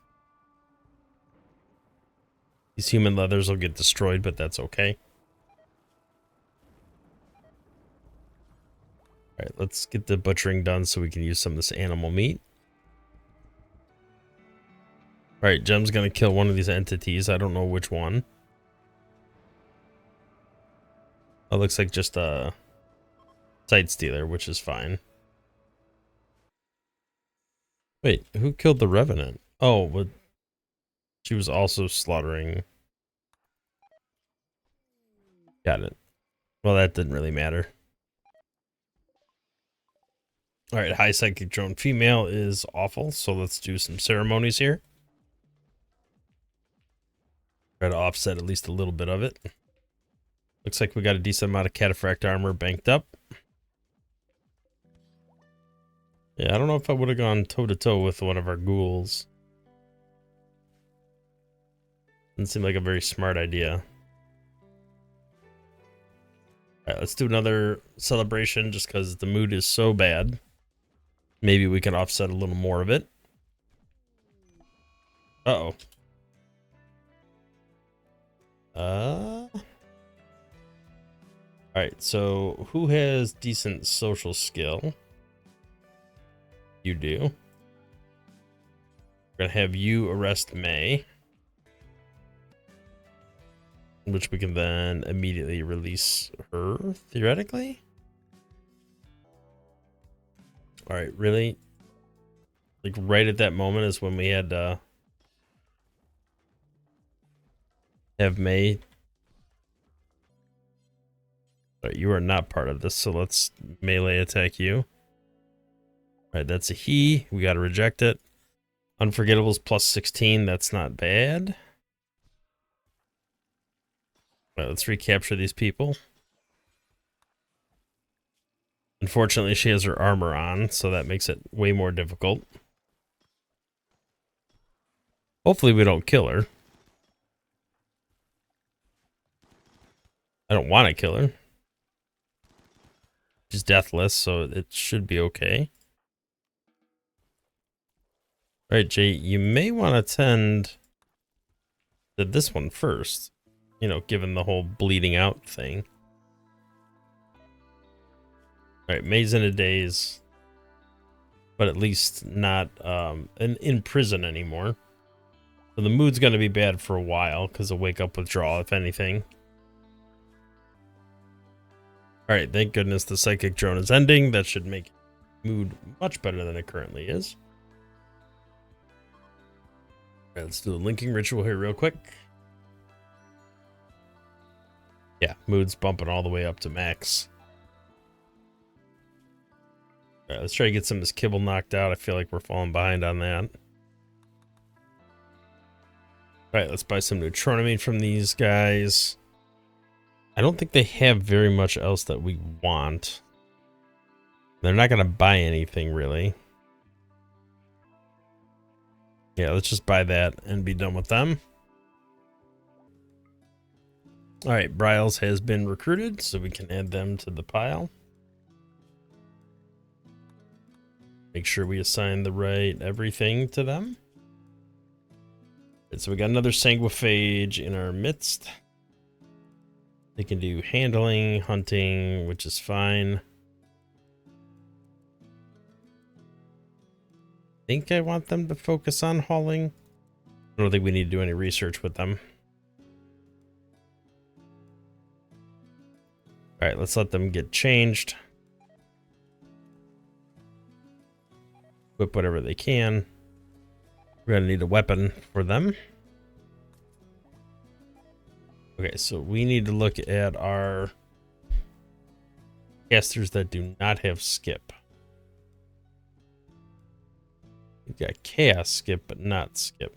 These human leathers will get destroyed, but that's okay. All right, let's get the butchering done so we can use some of this animal meat. All right, Gem's gonna kill one of these entities. I don't know which one. It looks like just a side stealer, which is fine. Wait, who killed the Revenant? Oh, but she was also slaughtering. Got it. Well, that didn't really matter. All right, high psychic drone female is awful, so let's do some ceremonies here. Try to offset at least a little bit of it. Looks like we got a decent amount of cataphract armor banked up. Yeah, I don't know if I would have gone toe-to-toe with one of our ghouls. Didn't seem like a very smart idea. All right, let's do another celebration just because the mood is so bad. Maybe we can offset a little more of it. Uh-oh. Alright, so who has decent social skill? You do. We're gonna have you arrest May, which we can then immediately release her, theoretically. Alright, really? Like right at that moment is when we had to have May. Alright, you are not part of this, so let's melee attack you. Alright, that's a he. We gotta reject it. Unforgettables plus 16, that's not bad. Alright, let's recapture these people. Unfortunately, she has her armor on, so that makes it way more difficult. Hopefully we don't kill her. I don't want to kill her. She's deathless, so it should be okay. Alright, Jay, you may want to attend to this one first. You know, given the whole bleeding out thing. Alright, May's in a daze. but at least not in prison anymore. So the mood's going to be bad for a while because of wake up withdrawal, if anything. All right, thank goodness the psychic drone is ending. That should make mood much better than it currently is. All right, let's do the linking ritual here real quick. Yeah, mood's bumping all the way up to max. All right, let's try to get some of this kibble knocked out. I feel like we're falling behind on that. All right, let's buy some neutronamine from these guys. I don't think they have very much else that we want. They're not going to buy anything, really. Yeah, let's just buy that and be done with them. All right, Bryles has been recruited, so we can add them to the pile. Make sure we assign the right everything to them. Right, so we got another sanguiphage in our midst. They can do handling, hunting, which is fine. I think I want them to focus on hauling. I don't think we need to do any research with them. All right, let's let them get changed. Whip whatever they can. We're gonna need a weapon for them. Okay, so we need to look at our casters that do not have skip. We've got chaos skip, but not skip.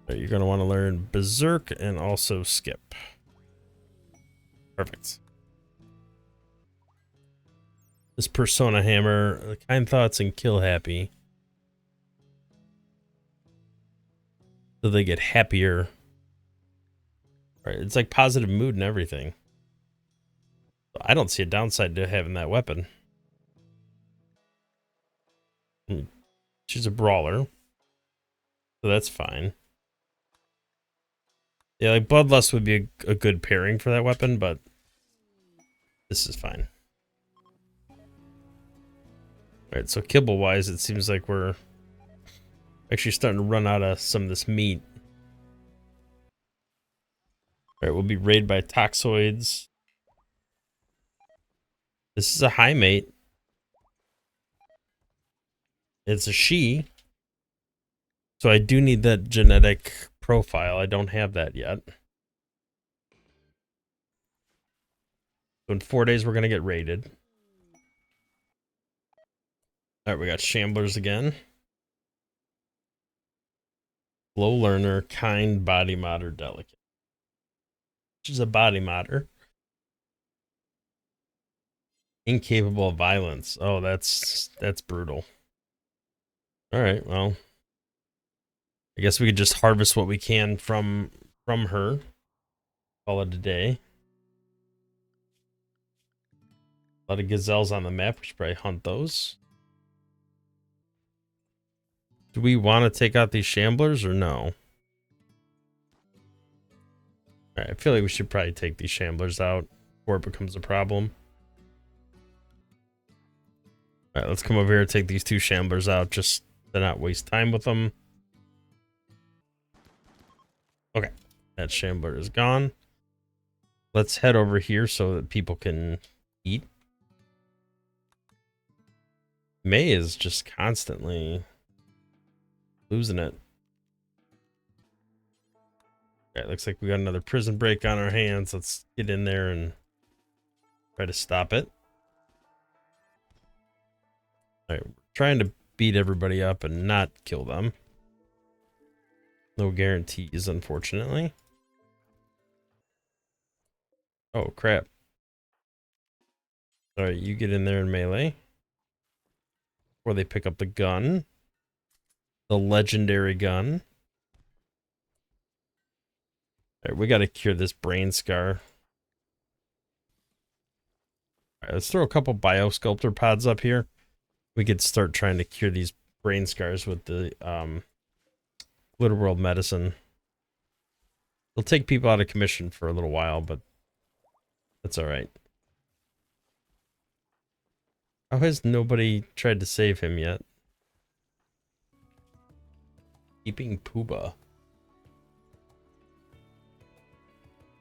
So you're gonna want to learn berserk and also skip. Perfect. This persona hammer, kind thoughts and kill happy. So they get happier. All right, it's like positive mood and everything. I don't see a downside to having that weapon. She's a brawler, so that's fine. Yeah, like Bloodlust would be a good pairing for that weapon, but this is fine. Alright, so kibble-wise, it seems like we're actually starting to run out of some of this meat. Alright, we'll be raided by toxoids. This is a high mate. It's a she. So I do need that genetic profile. I don't have that yet. So in 4 days, we're going to get raided. Alright, we got shamblers again. Slow learner, kind, body modder, delicate. Which is a body modder. Incapable of violence. Oh, that's brutal. Alright, well. I guess we could just harvest what we can from her. Call it a day. A lot of gazelles on the map. We should probably hunt those. Do we want to take out these shamblers or no? Alright, I feel like we should probably take these shamblers out before it becomes a problem. Alright, let's come over here and take these two shamblers out just to not waste time with them. Okay, that shambler is gone. Let's head over here so that people can eat. May is just constantly losing it. Okay, looks like we got another prison break on our hands. Let's get in there and try to stop it. Alright, we're trying to beat everybody up and not kill them. No guarantees, unfortunately. Oh, crap. Alright, you get in there in melee. Before they pick up the gun. The legendary gun. Alright, we gotta cure this brain scar. Alright, let's throw a couple biosculptor pods up here. We could start trying to cure these brain scars with the Rimworld medicine. It'll take people out of commission for a little while, but that's alright. How has nobody tried to save him yet? Keeping Pooba.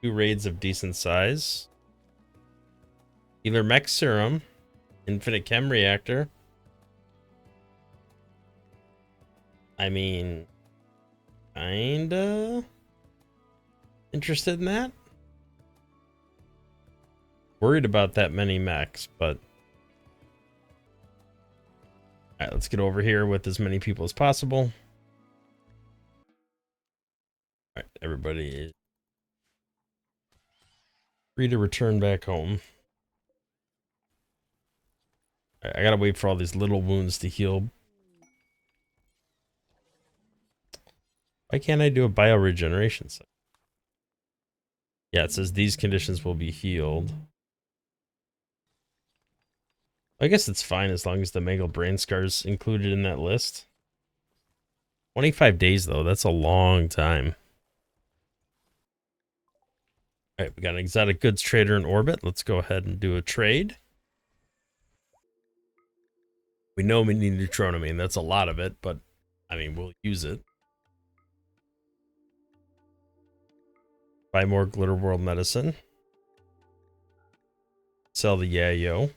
2 raids of decent size. Healer Mech Serum. Infinite Chem Reactor. I mean, kinda interested in that. Worried about that many mechs, but alright, let's get over here with as many people as possible. Alright, everybody is free to return back home. Alright, I gotta wait for all these little wounds to heal. Why can't I do a bioregeneration site? Yeah, it says these conditions will be healed. I guess it's fine as long as the mangled brain scar's included in that list. 25 days though, that's a long time. Alright, we got an exotic goods trader in orbit. Let's go ahead and do a trade. We know we need neutronomy, and that's a lot of it, but I mean, we'll use it. Buy more Glitter World medicine. Sell the Yayo.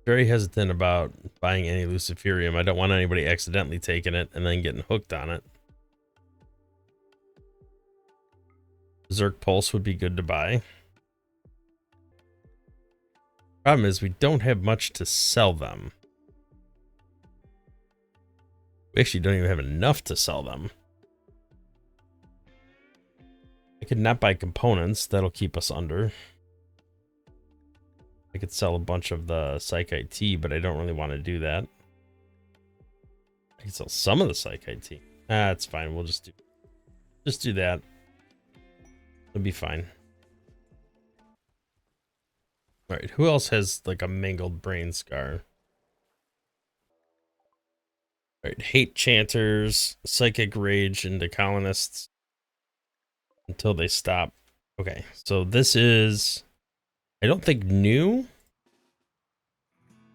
Very hesitant about buying any Luciferium. I don't want anybody accidentally taking it and then getting hooked on it. Zerk Pulse would be good to buy. Problem is, we don't have much to sell them. We actually don't even have enough to sell them. I could not buy components. That'll keep us under. I could sell a bunch of the Psych IT, but I don't really want to do that. I could sell some of the Psych IT. Ah, it's fine. We'll just do that. It'll be fine. All right, who else has like a mangled brain scar? All right, hate chanters, psychic rage into colonists until they stop. Okay, so this is, I don't think new. I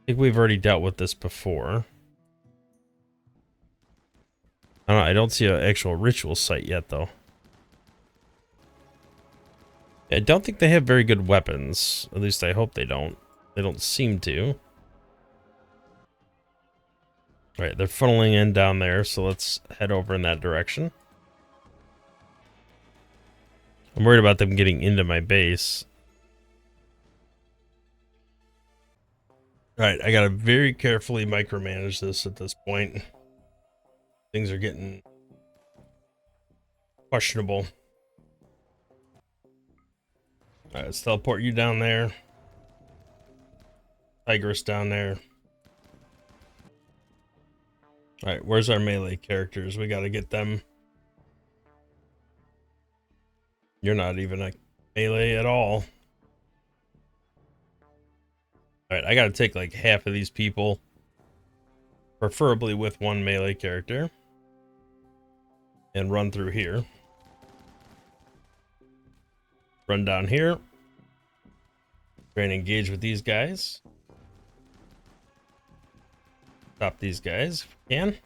think we've already dealt with this before. I don't know, I don't see an actual ritual site yet though. I don't think they have very good weapons. At least I hope they don't. They don't seem to. Alright, they're funneling in down there, so let's head over in that direction. I'm worried about them getting into my base. Alright, I gotta very carefully micromanage this at this point. Things are getting questionable. Alright, let's teleport you down there. Tigress down there. Alright, where's our melee characters? We gotta get them. You're not even a melee at all. Alright, I gotta take like half of these people. Preferably with one melee character. And run through here. Run down here. Try and engage with these guys. Stop these guys if we can.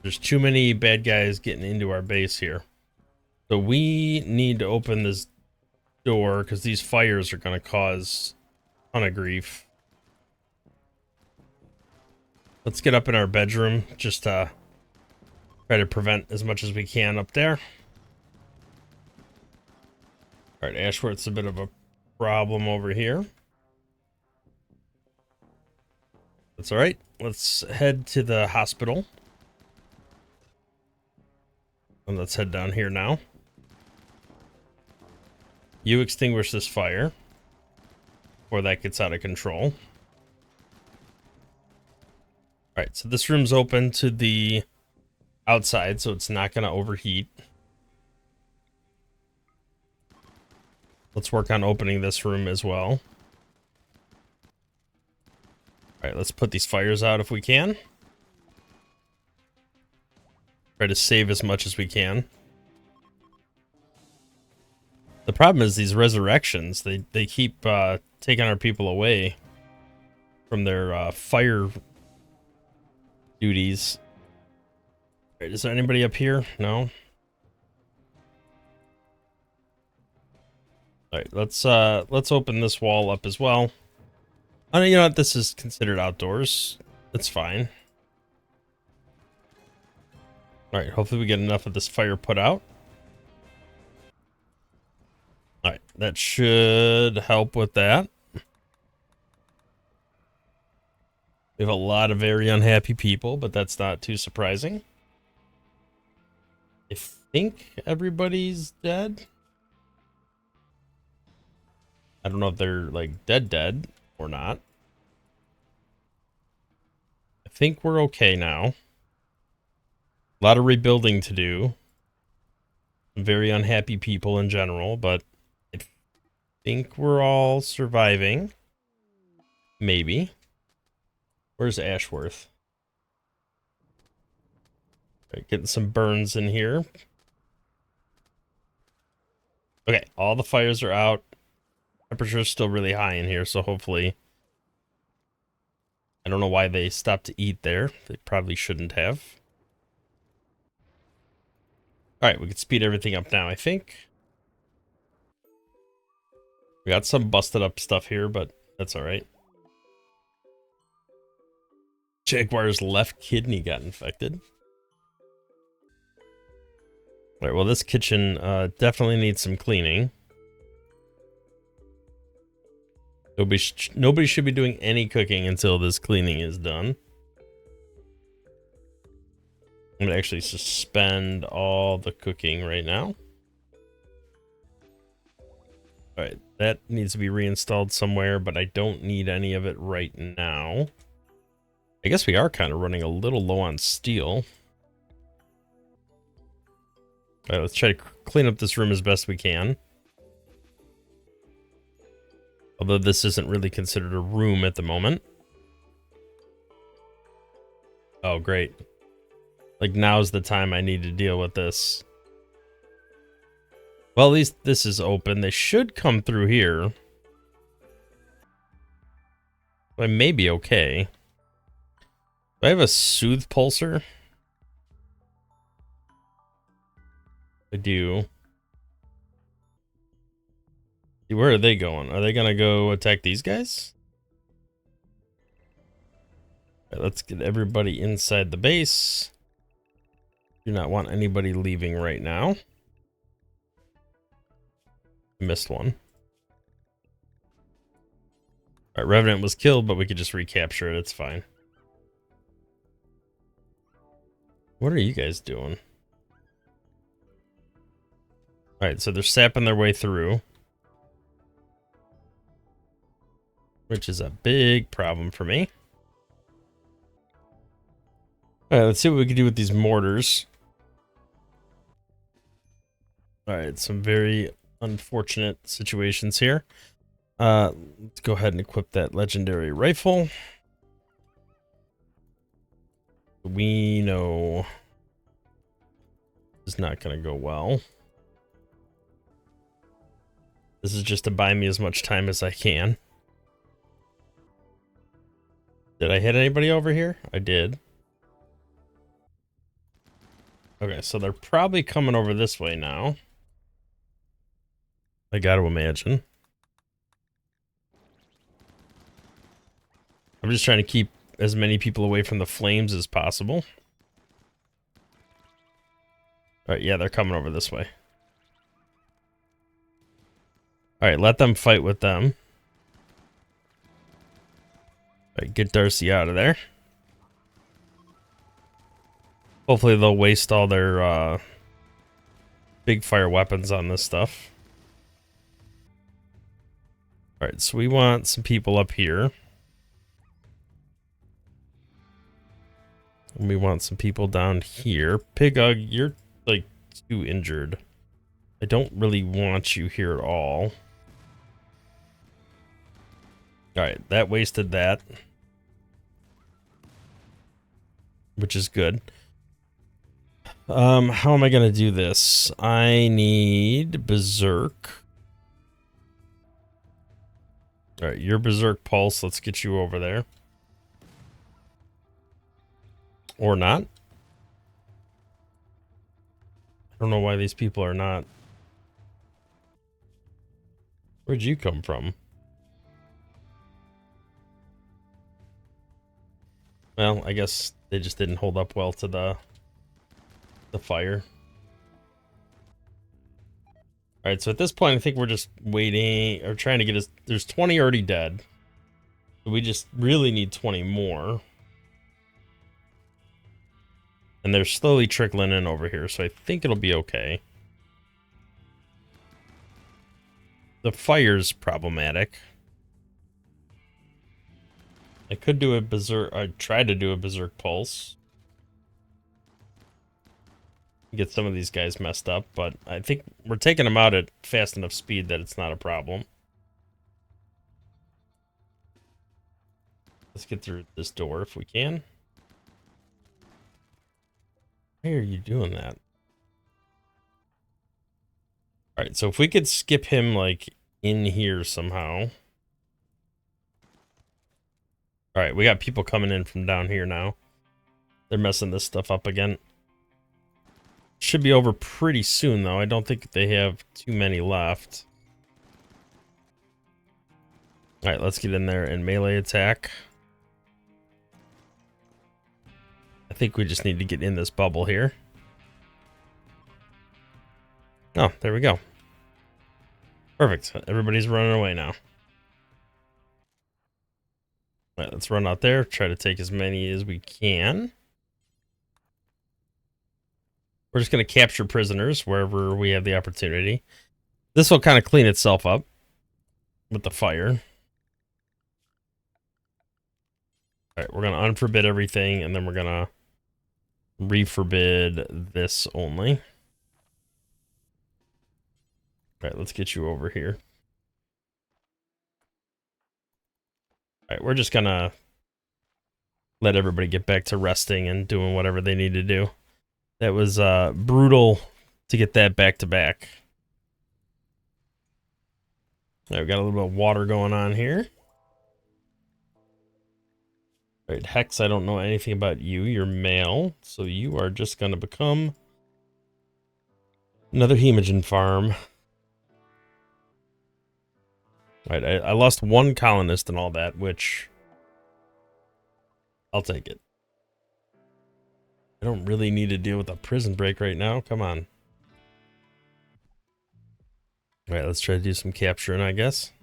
There's too many bad guys getting into our base here. So we need to open this door because these fires are going to cause a ton of grief. Let's get up in our bedroom just to try to prevent as much as we can up there. Alright, Ashworth's a bit of a problem over here. That's alright. Let's head to the hospital. And let's head down here now. You extinguish this fire before that gets out of control. Alright, so this room's open to the outside, so it's not going to overheat. Let's work on opening this room as well. Alright, let's put these fires out if we can. Try to save as much as we can. The problem is these resurrections. They keep taking our people away from their fire duties. All right, is there anybody up here? No. All right, let's open this wall up as well. Oh, you know what? This is considered outdoors. That's fine. All right, hopefully we get enough of this fire put out. All right, that should help with that. We have a lot of very unhappy people, but that's not too surprising. I think everybody's dead. I don't know if they're like dead or not. I think we're okay now. A lot of rebuilding to do. Very unhappy people in general, but I think we're all surviving. Maybe. Where's Ashworth? Right, getting some burns in here. Okay, all the fires are out. Temperature's still really high in here, so hopefully... I don't know why they stopped to eat there. They probably shouldn't have. Alright, we can speed everything up now, I think. We got some busted up stuff here, but that's alright. Jaguar's left kidney got infected. Alright, well this kitchen definitely needs some cleaning. Nobody should be doing any cooking until this cleaning is done. I'm gonna actually suspend all the cooking right now. Alright, that needs to be reinstalled somewhere, but I don't need any of it right now. I guess we are kind of running a little low on steel. Alright, let's try to clean up this room as best we can. Although this isn't really considered a room at the moment. Oh, great. Like, now's the time I need to deal with this. Well, at least this is open. They should come through here. I may be okay. Do I have a soothe pulsar? I do. Where are they going? Are they gonna go attack these guys? Right, let's get everybody inside the base. Do not want anybody leaving right now. Missed one. Alright, Revenant was killed, but we could just recapture it. It's fine. What are you guys doing? Alright, so they're sapping their way through. Which is a big problem for me. Alright, let's see what we can do with these mortars. Alright, some very unfortunate situations here. Let's go ahead and equip that legendary rifle. We know it's not going to go well. This is just to buy me as much time as I can. Did I hit anybody over here? I did. Okay, so they're probably coming over this way now. I gotta imagine. I'm just trying to keep as many people away from the flames as possible. Alright, yeah, they're coming over this way. Alright, let them fight with them. Alright, get Darcy out of there. Hopefully they'll waste all their big fire weapons on this stuff. Alright, so we want some people up here. And we want some people down here. Pigug, you're like too injured. I don't really want you here at all. Alright, that wasted that. Which is good. How am I gonna do this? I need Berserk. All right, your Berserk Pulse. Let's get you over there. Or not. I don't know why these people are not. Where'd you come from? Well, I guess they just didn't hold up well to the fire. All right, so at this point, I think we're just waiting or trying to get us. There's 20 already dead. So we just really need 20 more. And they're slowly trickling in over here, so I think it'll be okay. The fire's problematic. I could do a berserk. I tried to do a berserk pulse. Get some of these guys messed up, but I think we're taking them out at fast enough speed that it's not a problem. Let's get through this door if we can. Why are you doing that? All right, so if we could skip him like in here somehow. All right, we got people coming in from down here now. They're messing this stuff up again. Should be over pretty soon, though. I don't think they have too many left. All right, let's get in there and melee attack. I think we just need to get in this bubble here. Oh, there we go. Perfect. Everybody's running away now. All right, let's run out there. Try to take as many as we can. We're just going to capture prisoners wherever we have the opportunity. This will kind of clean itself up with the fire. All right, we're going to unforbid everything, and then we're going to reforbid this only. All right, let's get you over here. All right, we're just going to let everybody get back to resting and doing whatever they need to do. That was brutal to get that back to back. All right, we got a little bit of water going on here. All right, Hex, I don't know anything about you. You're male, so you are just going to become another hemogen farm. All right, I lost one colonist and all that, which I'll take it. I don't really need to deal with a prison break right now. Come on. All right, let's try to do some capturing, I guess.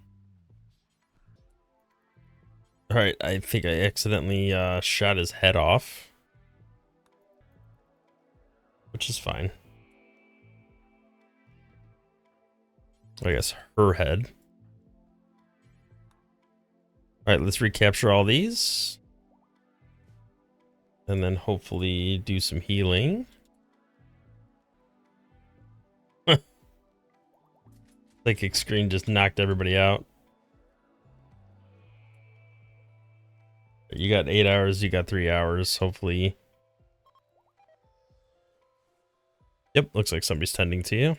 All right, I think I accidentally shot his head off, which is fine. I guess her head. All right, let's recapture all these. And then hopefully do some healing. Psychic screen just knocked everybody out. You got 8 hours, you got 3 hours, hopefully. Yep, looks like somebody's tending to you.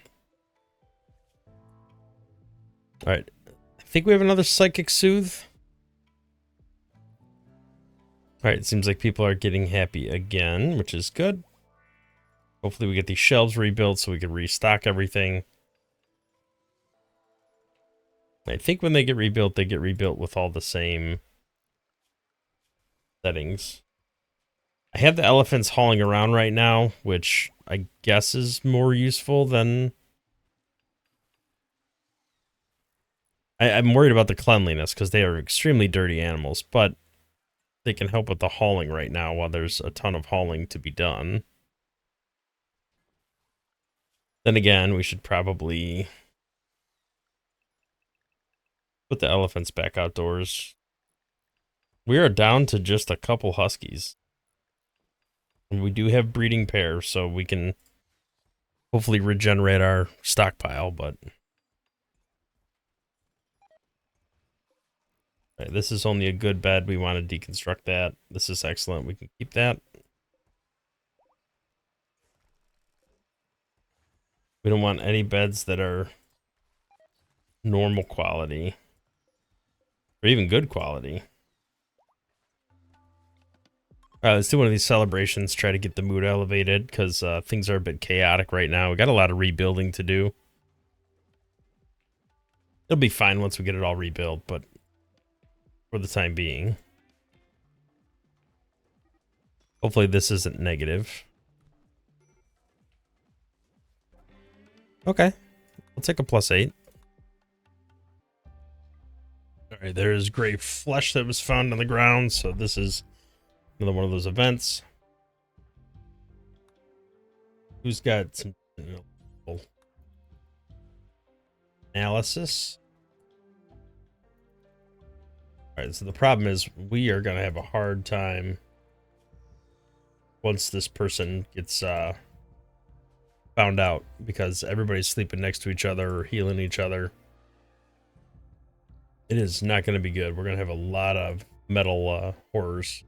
All right, I think we have another Psychic Soothe. All right, it seems like people are getting happy again, which is good. Hopefully we get these shelves rebuilt so we can restock everything. I think when they get rebuilt with all the same settings. I have the elephants hauling around right now, which I guess is more useful than... I'm worried about the cleanliness because they are extremely dirty animals, but they can help with the hauling right now while there's a ton of hauling to be done. Then again, we should probably put the elephants back outdoors. We are down to just a couple huskies. And we do have breeding pairs, so we can hopefully regenerate our stockpile, but... Right, this is only a good bed. We want to deconstruct that. This is excellent. We can keep that. We don't want any beds that are normal quality. Or even good quality. Let's do one of these celebrations, try to get the mood elevated, because things are a bit chaotic right now. We got a lot of rebuilding to do. It'll be fine once we get it all rebuilt, but for the time being. Hopefully this isn't negative. Okay, I'll take a +8. Alright, there is gray flesh that was found on the ground, so this is another one of those events. Who's got some analysis? Alright, so the problem is we are going to have a hard time once this person gets found out, because everybody's sleeping next to each other or healing each other. It is not going to be good. We're going to have a lot of metal horrors.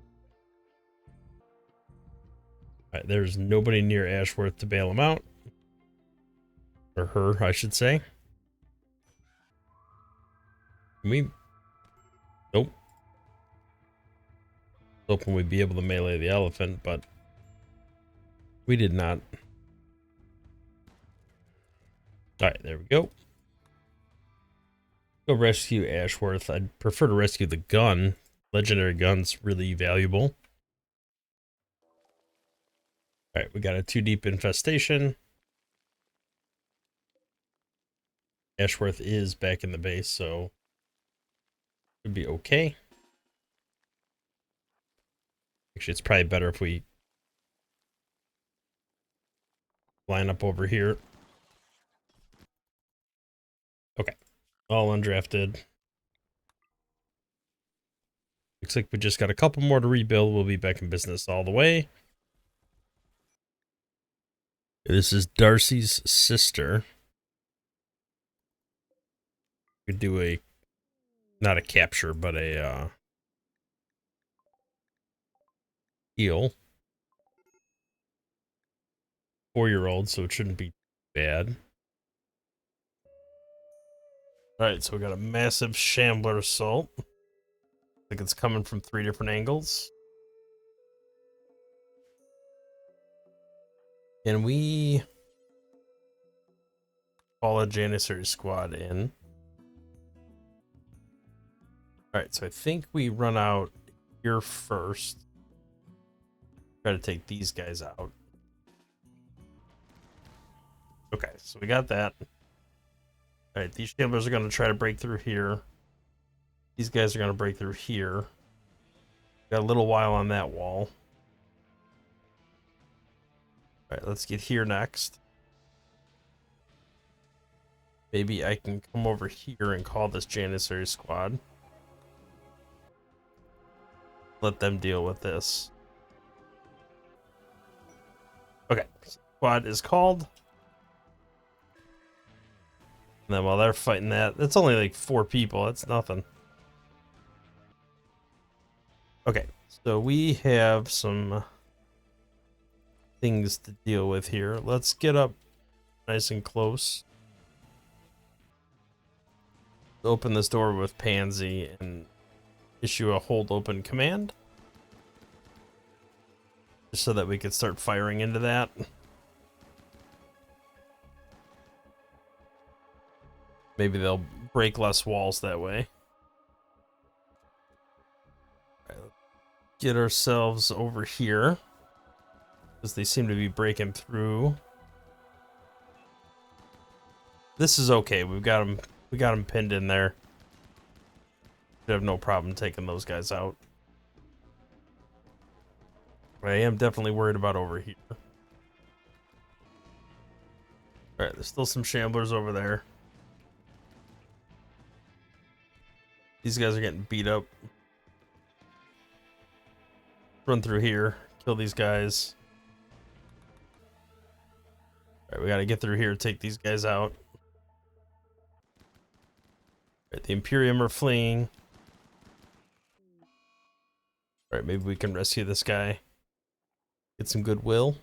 Alright, there's nobody near Ashworth to bail him out. Or her, I should say. Nope. Hoping we'd be able to melee the elephant, but we did not. Alright, there we go. Go rescue Ashworth. I'd prefer to rescue the gun. Legendary gun's really valuable. Alright, we got a 2-deep infestation. Ashworth is back in the base, so should be okay. Actually, it's probably better if we line up over here. Okay, all undrafted. Looks like we just got a couple more to rebuild. We'll be back in business all the way. This is Darcy's sister. We could do a, not a capture, but a heal. 4-year-old, so it shouldn't be bad. Alright, so we got a massive shambler assault. I think it's coming from 3 different angles. Can we call a Janissary squad in? Alright, so I think we run out here first. Try to take these guys out. Okay, so we got that. Alright, these shamblers are going to try to break through here. These guys are going to break through here. Got a little while on that wall. Alright, let's get here next. Maybe I can come over here and call this Janissary squad. Let them deal with this. Okay, squad is called. And then while they're fighting that, it's only like 4 people. That's nothing. Okay, so we have some things to deal with here. Let's get up nice and close. Open this door with Pansy and issue a hold open command. Just so that we could start firing into that. Maybe they'll break less walls that way. All right, get ourselves over here, because they seem to be breaking through. This is okay. We got them pinned in there. We have no problem taking those guys out. But I am definitely worried about over here. All right, there's still some shamblers over there. These guys are getting beat up. Run through here. Kill these guys. Alright, we gotta get through here, take these guys out. Alright, the Imperium are fleeing. Alright, maybe we can rescue this guy. Get some goodwill.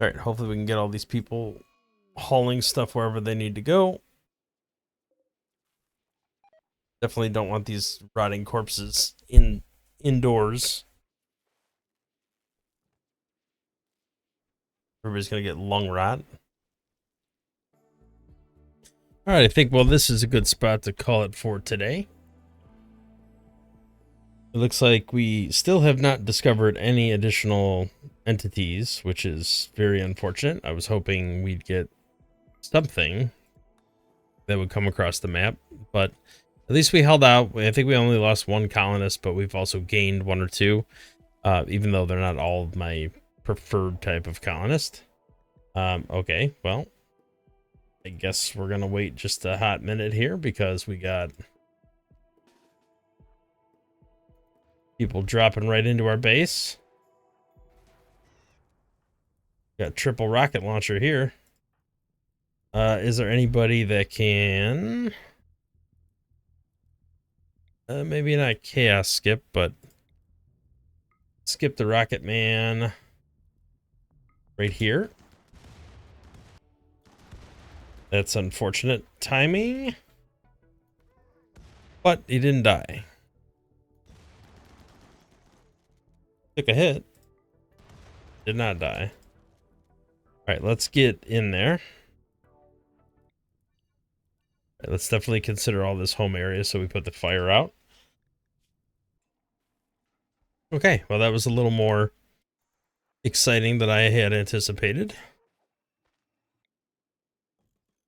Alright, hopefully we can get all these people hauling stuff wherever they need to go. Definitely don't want these rotting corpses indoors. Everybody's gonna get lung rot. All right, I think, well, this is a good spot to call it for today. It looks like we still have not discovered any additional entities, which is very unfortunate. I was hoping we'd get something that would come across the map, but at least we held out. I think we only lost one colonist, but we've also gained one or two, even though they're not all my preferred type of colonist. Okay, well, I guess we're gonna wait just a hot minute here because we got people dropping right into our base. Got triple rocket launcher here. Is there anybody that can maybe not chaos skip, but skip the rocket man right here? That's unfortunate timing, but he didn't die. Took a hit, did not die. All right, let's get in there. All right, let's definitely consider all this home area, so we put the fire out. Okay, well, that was a little more exciting than I had anticipated.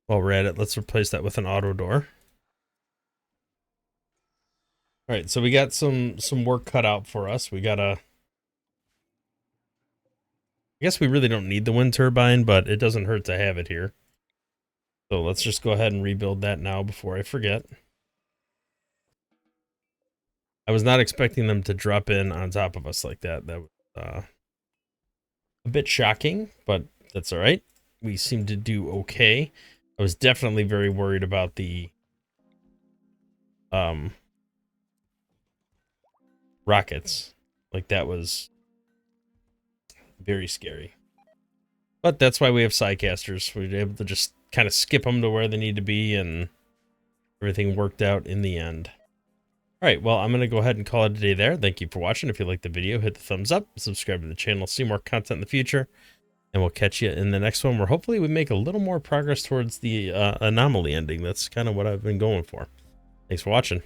While we're at it, let's replace that with an auto door. All right, so we got some work cut out for us. We gotta, I guess we really don't need the wind turbine, but it doesn't hurt to have it here. So let's just go ahead and rebuild that now before I forget. I was not expecting them to drop in on top of us like that. That was a bit shocking, but that's all right. We seem to do okay. I was definitely very worried about the rockets. Like, that was very scary. But that's why we have sidecasters. We're able to just kind of skip them to where they need to be, and everything worked out in the end. All right, well, I'm going to go ahead and call it a day there. Thank you for watching. If you liked the video, hit the thumbs up, subscribe to the channel, see more content in the future, and we'll catch you in the next one where hopefully we make a little more progress towards the anomaly ending. That's kind of what I've been going for. Thanks for watching.